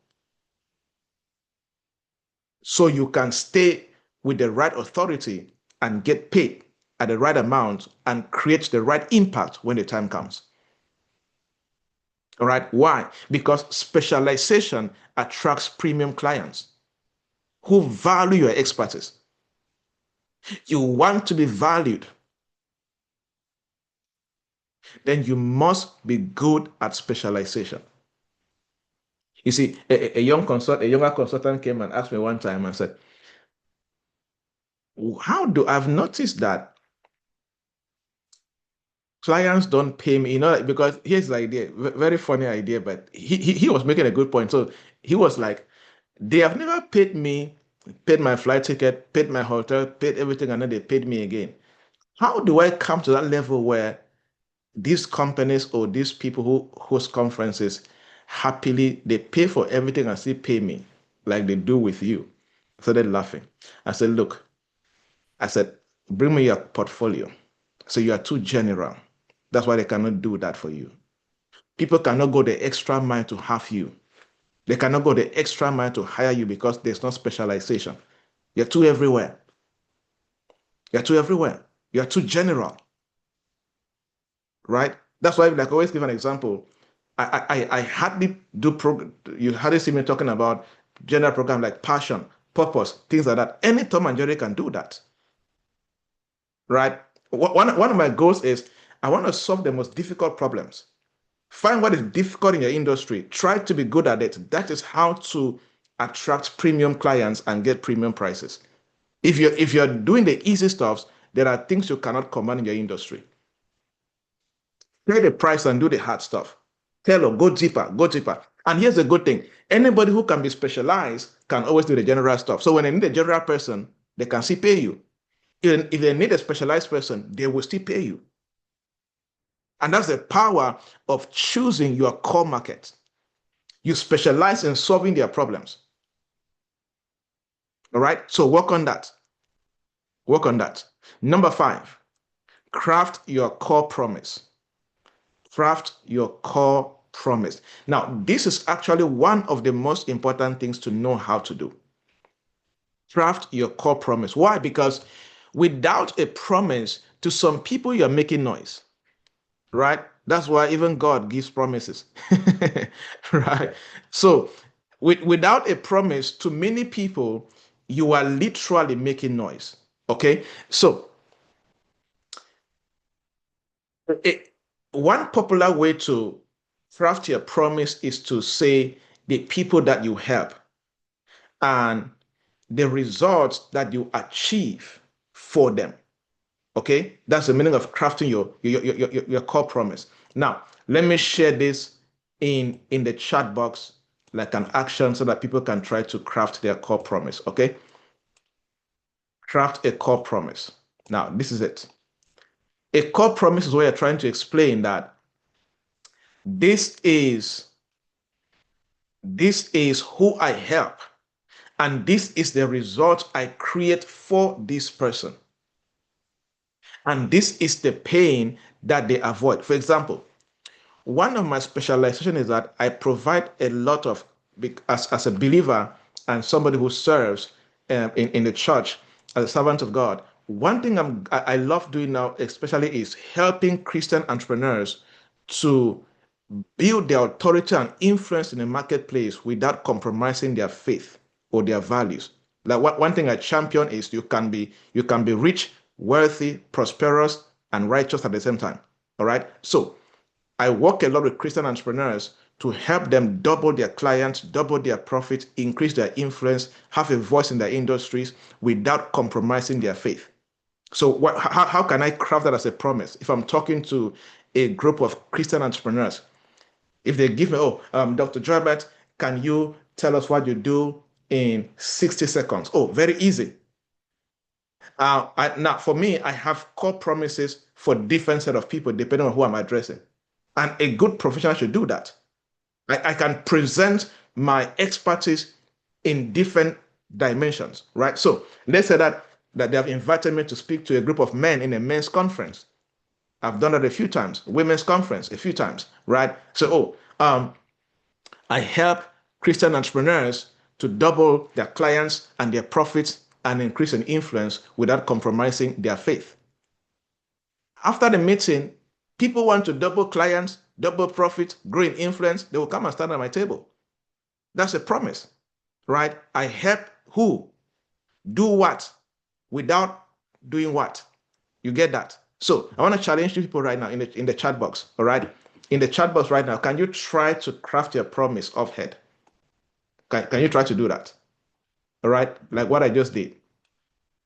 So you can stay with the right authority and get paid at the right amount and create the right impact when the time comes. All right. Why? Because specialization attracts premium clients who value your expertise. You want to be valued, then you must be good at specialization. You see, a younger consultant came and asked me one time and said, I've noticed that clients don't pay me, because here's the idea, very funny idea, but he was making a good point. So he was like, they have never paid me, paid my flight ticket, paid my hotel, paid everything, and then they paid me again. How do I come to that level where these companies or these people who host conferences happily they pay for everything and still pay me like they do with you? I started laughing. I said, look, I said, bring me your portfolio. So you are too general. That's why they cannot do that for you. People cannot go the extra mile to have you. They cannot go the extra mile to hire you because there's no specialization. You're too everywhere. You're too everywhere. You're too general. Right? That's why, like I always give an example. I hardly do program. You hardly see me talking about general program like passion, purpose, things like that. Any Tom and Jerry can do that, right? One of my goals is I want to solve the most difficult problems. Find what is difficult in your industry. Try to be good at it. That is how to attract premium clients and get premium prices. If you're doing the easy stuffs, there are things you cannot command in your industry. Pay the price and do the hard stuff. Tell them, go deeper, go deeper. And here's the good thing. Anybody who can be specialized can always do the general stuff. So when they need a general person, they can still pay you. If they need a specialized person, they will still pay you. And that's the power of choosing your core market. You specialize in solving their problems. All right. So work on that. Work on that. Number 5, craft your core promise. Craft your core promise. Now, this is actually one of the most important things to know how to do. Craft your core promise. Why? Because without a promise, to some people, you're making noise, right? That's why even God gives promises, right? So, without a promise, to many people, you are literally making noise. Okay. So, one popular way to craft your promise is to say the people that you help and the results that you achieve for them. Okay, that's the meaning of crafting your core promise. Now, let me share this in the chat box like an action so that people can try to craft their core promise. Okay, craft a core promise. Now, this is it. A core promise is where you're trying to explain that this is who I help, and this is the result I create for this person. And this is the pain that they avoid. For example, one of my specialization is that I provide a lot of, as a believer and somebody who serves in the church as a servant of God. One thing I love doing now, especially, is helping Christian entrepreneurs to build their authority and influence in the marketplace without compromising their faith or their values. Like one thing I champion is you can be rich, wealthy, prosperous, and righteous at the same time. All right. So I work a lot with Christian entrepreneurs to help them double their clients, double their profit, increase their influence, have a voice in their industries without compromising their faith. So how can I craft that as a promise? If I'm talking to a group of Christian entrepreneurs, if they give me, Dr. Joybert, can you tell us what you do in 60 seconds? Oh, very easy. Now, for me, I have core promises for different set of people depending on who I'm addressing. And a good professional should do that. I can present my expertise in different dimensions, right? So let's say that they have invited me to speak to a group of men in a men's conference. I've done that a few times, women's conference a few times, right? So, I help Christian entrepreneurs to double their clients and their profits and increase in influence without compromising their faith. After the meeting, people want to double clients, double profit, grow in influence, they will come and stand at my table. That's a promise, right? I help who? Do what without doing what? You get that? So I want to challenge you people right now in the chat box, all right? In the chat box right now, can you try to craft your promise off head? Can you try to do that? All right, like what I just did.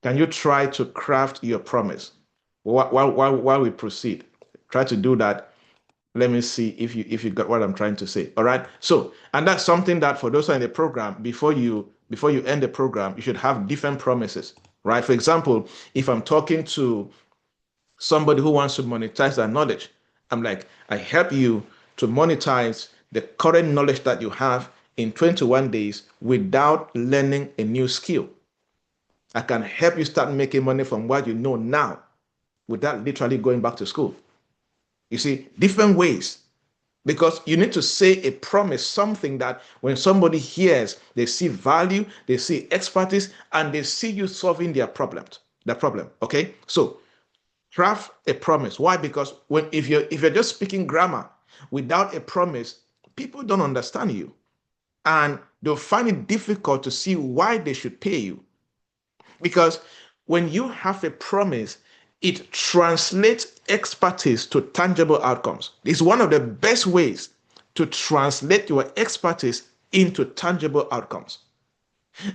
Can you try to craft your promise while we proceed? Try to do that. Let me see if you got what I'm trying to say. All right. So, and that's something that for those who are in the program, before you end the program, you should have different promises, right? For example, if I'm talking to somebody who wants to monetize their knowledge, I'm like, I help you to monetize the current knowledge that you have in 21 days without learning a new skill. I can help you start making money from what you know now without literally going back to school. You see, different ways. Because you need to say a promise, something that when somebody hears, they see value, they see expertise, and they see you solving their problem. Okay? So craft a promise. Why? Because if you're just speaking grammar without a promise, people don't understand you. And They'll find it difficult to see why they should pay you. Because when you have a promise, it translates expertise to tangible outcomes. It's one of the best ways to translate your expertise into tangible outcomes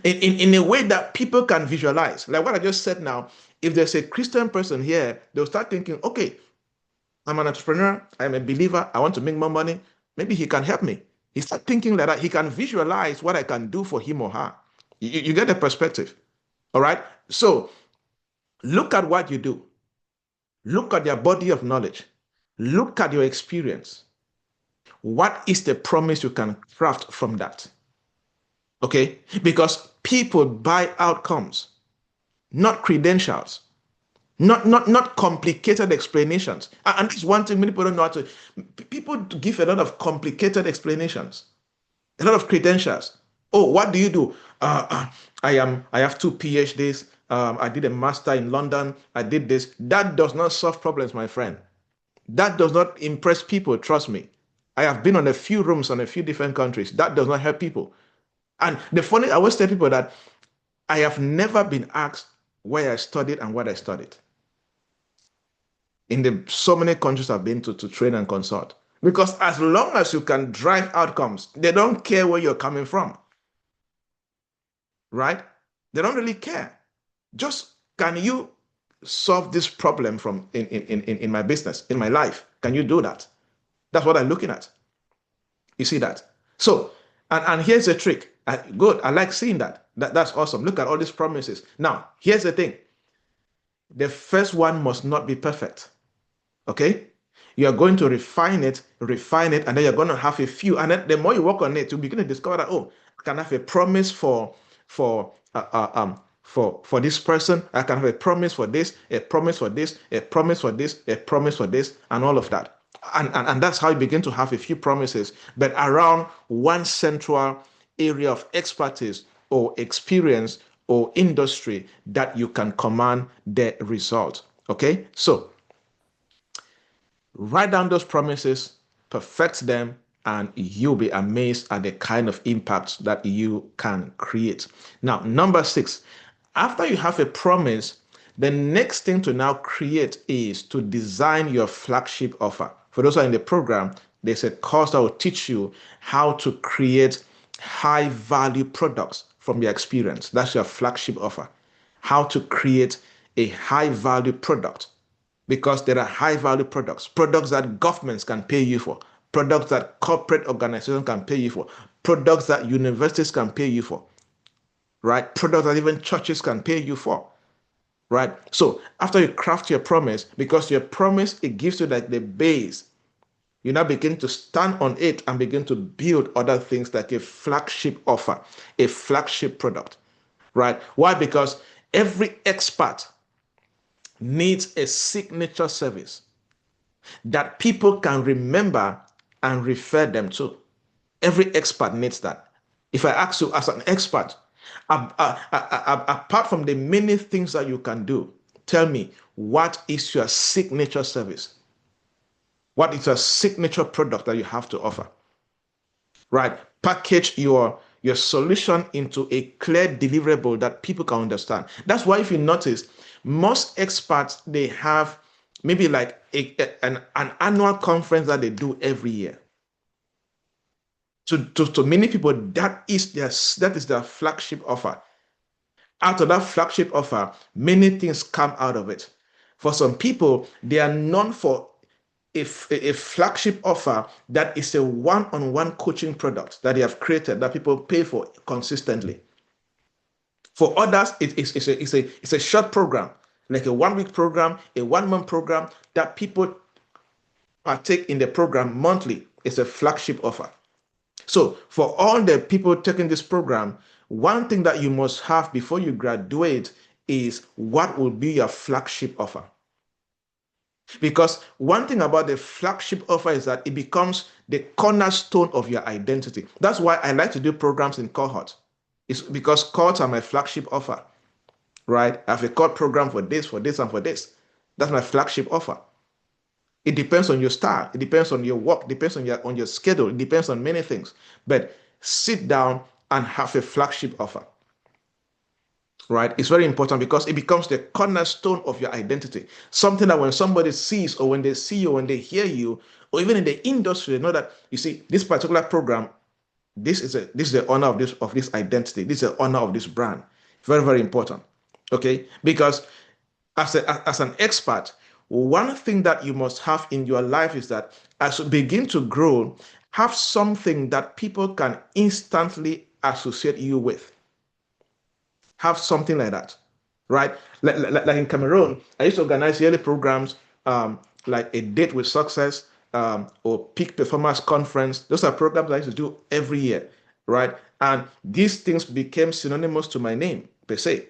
in a way that people can visualize. Like what I just said now, if there's a Christian person here, they'll start thinking, okay, I'm an entrepreneur, I'm a believer, I want to make more money. Maybe he can help me. He start thinking like that. He can visualize what I can do for him or her. You get the perspective. All right. So look at what you do. Look at your body of knowledge. Look at your experience. What is the promise you can craft from that? Okay? Because people buy outcomes, not credentials, not complicated explanations. And that's one thing many people don't know how to. People give a lot of complicated explanations, a lot of credentials. Oh, what do you do? I have two PhDs. I did a master in London. I did this. That does not solve problems, my friend. That does not impress people. Trust me. I have been on a few rooms on a few different countries. That does not help people. And the funny, I always tell people that I have never been asked where I studied and what I studied in the so many countries I've been to train and consult. Because as long as you can drive outcomes, they don't care where you're coming from. Right? They don't really care. Just can you solve this problem from in my business, in my life? Can you do that? That's what I'm looking at. You see that? So, and here's the trick. Good. I like seeing that. That's awesome. Look at all these promises. Now, here's the thing. The first one must not be perfect. Okay? You are going to refine it, and then you're going to have a few. And then the more you work on it, you begin to discover that, oh, I can have a promise for this person. I can have a promise for this, a promise for this, a promise for this, a promise for this, and all of that. And that's how you begin to have a few promises, but around one central area of expertise or experience or industry that you can command the result. Okay? So write down those promises, perfect them, and you'll be amazed at the kind of impact that you can create. Now, number 6, after you have a promise, the next thing to now create is to design your flagship offer. For those who are in the program, there's a course that will teach you how to create high value products from your experience. That's your flagship offer. How to create a high value product, because there are high value products that governments can pay you for, products that corporate organizations can pay you for, products that universities can pay you for, right? Products that even churches can pay you for, right? So after you craft your promise, because your promise, it gives you like the base, you now begin to stand on it and begin to build other things like a flagship offer, a flagship product, right? Why? Because every expert needs a signature service that people can remember and refer them to. Every expert needs that. If I ask you as an expert, apart from the many things that you can do, tell me, what is your signature service? What is your signature product that you have to offer? Right? Package your solution into a clear deliverable that people can understand. That's why if you notice, most experts, they have maybe like an annual conference that they do every year. To many people, that is their flagship offer. Out of that flagship offer, many things come out of it. For some people, they are known for a flagship offer that is a one-on-one coaching product that they have created that people pay for consistently. For others, it's a short program, like a 1-week program, a 1-month program that people partake in the program monthly. It's a flagship offer. So for all the people taking this program, one thing that you must have before you graduate is what will be your flagship offer. Because one thing about the flagship offer is that it becomes the cornerstone of your identity. That's why I like to do programs in cohorts. It's because cohorts are my flagship offer, right? I have a cohort program for this, and for this. That's my flagship offer. It depends on your style. It depends on your work. It depends on your schedule. It depends on many things. But sit down and have a flagship offer. Right? It's very important because it becomes the cornerstone of your identity. Something that when somebody sees, or when they see you, when they hear you, or even in the industry, they know that, you see, this particular program, this is the honor of this identity. This is the honor of this brand. Very, very important. Okay? Because as an expert, one thing that you must have in your life is that as you begin to grow, have something that people can instantly associate you with. Have something like that, right? Like in Cameroon, I used to organize yearly programs, like a date with success, or peak performance conference. Those are programs I used to do every year, right? And these things became synonymous to my name per se,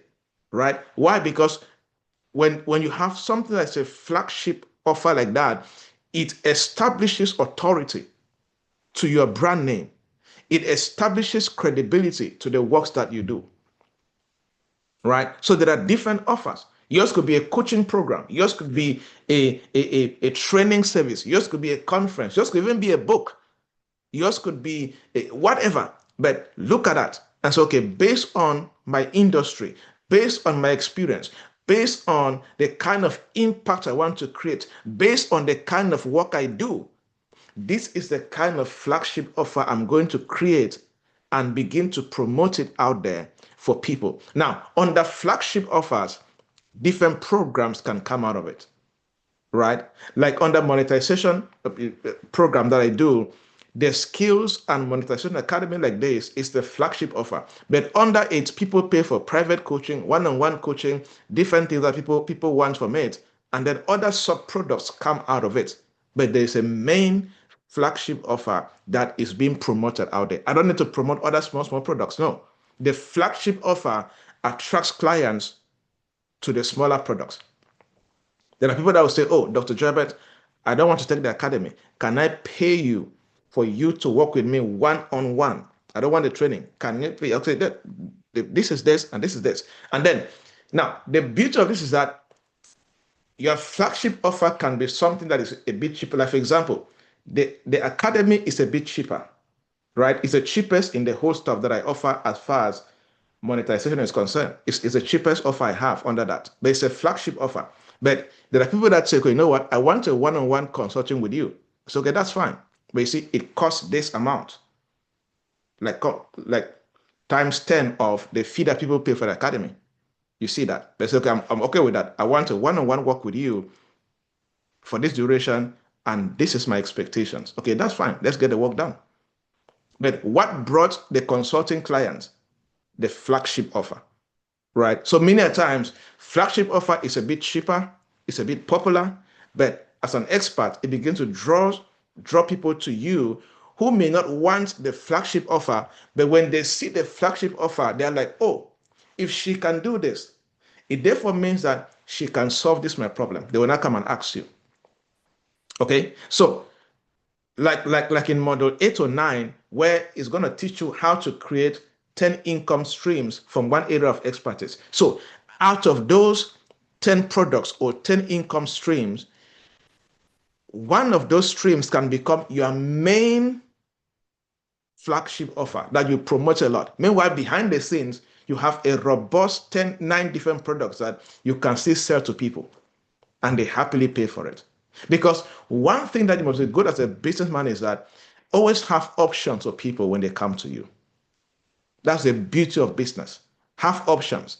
right? Why? Because when you have something that's a flagship offer like that, it establishes authority to your brand name. It establishes credibility to the works that you do, right? So there are different offers. Yours could be a coaching program. Yours could be a training service. Yours could be a conference. Yours could even be a book. Yours could be whatever. But look at that and say, okay, based on my industry, based on my experience, based on the kind of impact I want to create, based on the kind of work I do, this is the kind of flagship offer I'm going to create and begin to promote it out there for people. Now, under flagship offers, different programs can come out of it, right? Like under monetization program that I do, the skills and monetization academy like this is the flagship offer. But under it, people pay for private coaching, one-on-one coaching, different things that people want from it, and then other sub products come out of it. But there's a main flagship offer that is being promoted out there. I don't need to promote other small products. No, the flagship offer attracts clients to the smaller products. There are people that will say, oh, Dr. Jabet, I don't want to take the academy. Can I pay you for you to work with me one-on-one? I don't want the training. Can you pay? I'll say that this is this and this is this. And then, now, the beauty of this is that your flagship offer can be something that is a bit cheaper. Like, for example, the academy is a bit cheaper, right? It's the cheapest in the whole stuff that I offer as far as monetization is concerned. It's the cheapest offer I have under that. But it's a flagship offer. But there are people that say, okay, you know what? I want a one-on-one consulting with you. So, okay, that's fine. But you see, it costs this amount. Like times 10 of the fee that people pay for the academy. You see that? They say, okay, I'm okay with that. I want a one-on-one work with you for this duration, and this is my expectations. Okay, that's fine. Let's get the work done. But what brought the consulting clients? The flagship offer, right? So many times, flagship offer is a bit cheaper, it's a bit popular, but as an expert, it begins to draw people to you who may not want the flagship offer, but when they see the flagship offer, they're like, oh, if she can do this, it therefore means that she can solve this my problem. They will not come and ask you. Okay, so like in model 8 or 9, where it's going to teach you how to create 10 income streams from one area of expertise. So out of those 10 products or 10 income streams, one of those streams can become your main flagship offer that you promote a lot. Meanwhile, behind the scenes, you have a robust 9 different products that you can still sell to people, and they happily pay for it. Because one thing that you must be good as a businessman is that always have options for people when they come to you. That's the beauty of business. Have options.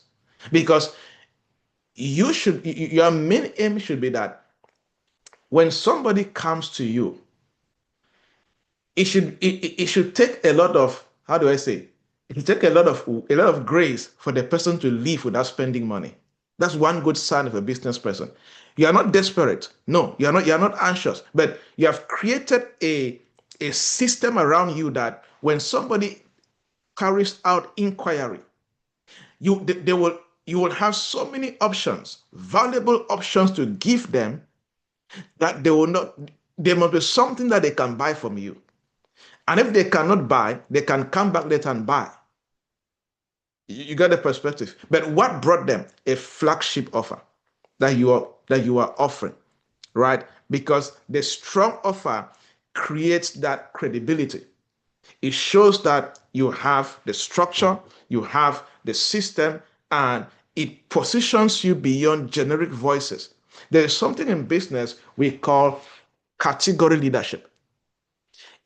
Because your main aim should be that when somebody comes to you, it should take a lot of, how do I say? It should take a lot of grace for the person to leave without spending money. That's one good sign of a business person. You are not desperate. No, you are not anxious, but you have created a system around you that when somebody carries out inquiry, you will have so many options, valuable options to give them, that there must be something that they can buy from you. And if they cannot buy, they can come back later and buy. You get the perspective. But what brought them? A flagship offer that you are offering, right? Because the strong offer creates that credibility. It shows that you have the structure, you have the system, and it positions you beyond generic voices. There is something in business we call category leadership.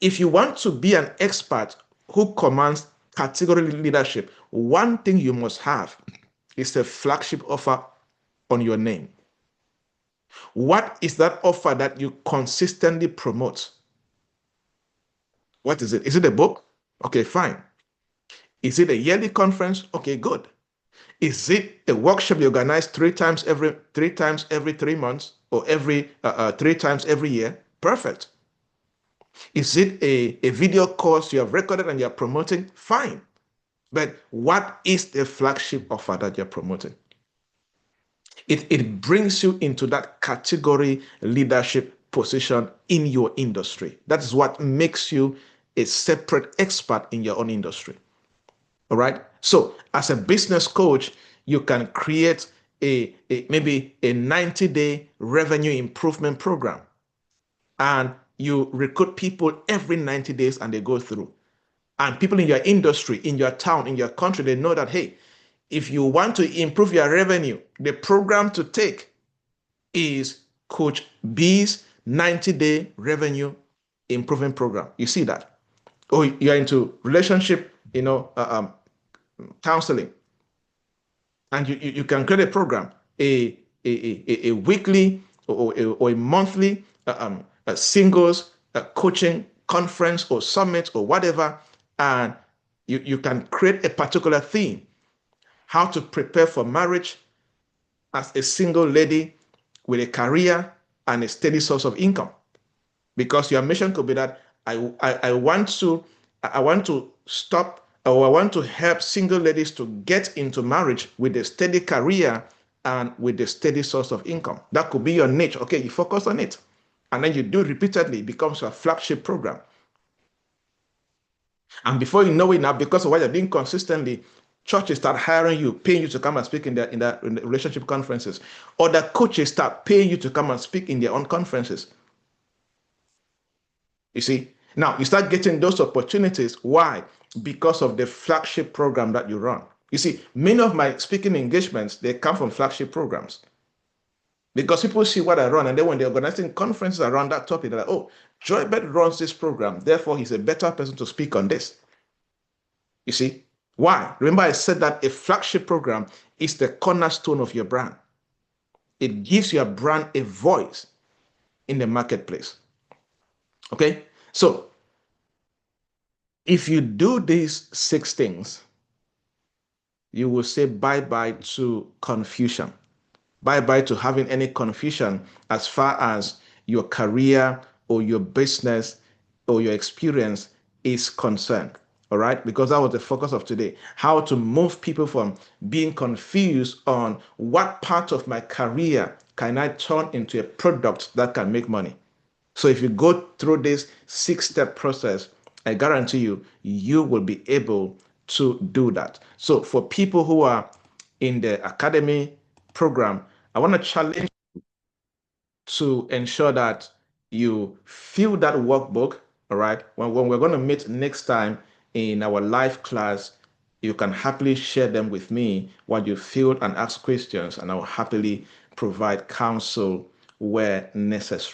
If you want to be an expert who commands category leadership, one thing you must have is a flagship offer on your name. What is that offer that you consistently promote? What is it? Is it a book? Okay, fine. Is it a yearly conference? Okay, good. Is it a workshop you organize three times every 3 months or every 3 times every year? Perfect. Is it a video course you have recorded and you're promoting? Fine. But what is the flagship offer that you're promoting? It brings you into that category leadership position in your industry. That is what makes you a separate expert in your own industry. All right. So, as a business coach, you can create maybe a 90-day revenue improvement program, and you recruit people every 90 days and they go through. And people in your industry, in your town, in your country, they know that, hey, if you want to improve your revenue, the program to take is Coach B's 90-day revenue improvement program. You see that? Or you're into relationship, counseling, and you can create a program, a weekly or a monthly a singles coaching conference or summit or whatever, and you can create a particular theme: how to prepare for marriage as a single lady with a career and a steady source of income. Because your mission could be that I want to stop, or I want to help single ladies to get into marriage with a steady career and with a steady source of income. That could be your niche. Okay, you focus on it, and then you do it repeatedly. It becomes your flagship program. And before you know it now, because of what you're doing consistently, churches start hiring you, paying you to come and speak in the relationship conferences. Other coaches start paying you to come and speak in their own conferences. You see, now you start getting those opportunities. Why? Because of the flagship program that you run. You see, many of my speaking engagements, they come from flagship programs. Because people see what I run, and then when they're organizing conferences around that topic, they're like, oh, Joybert runs this program, therefore he's a better person to speak on this. You see? Why? Remember, I said that a flagship program is the cornerstone of your brand. It gives your brand a voice in the marketplace. Okay? So, if you do these 6 things, you will say bye-bye to confusion. Bye-bye to having any confusion as far as your career or your business or your experience is concerned. All right? Because that was the focus of today. How to move people from being confused on what part of my career can I turn into a product that can make money. So if you go through this 6-step process, I guarantee you, you will be able to do that. So for people who are in the Academy program, I want to challenge you to ensure that you fill that workbook. All right. When we're going to meet next time in our live class, you can happily share them with me while you fill and ask questions, and I will happily provide counsel where necessary.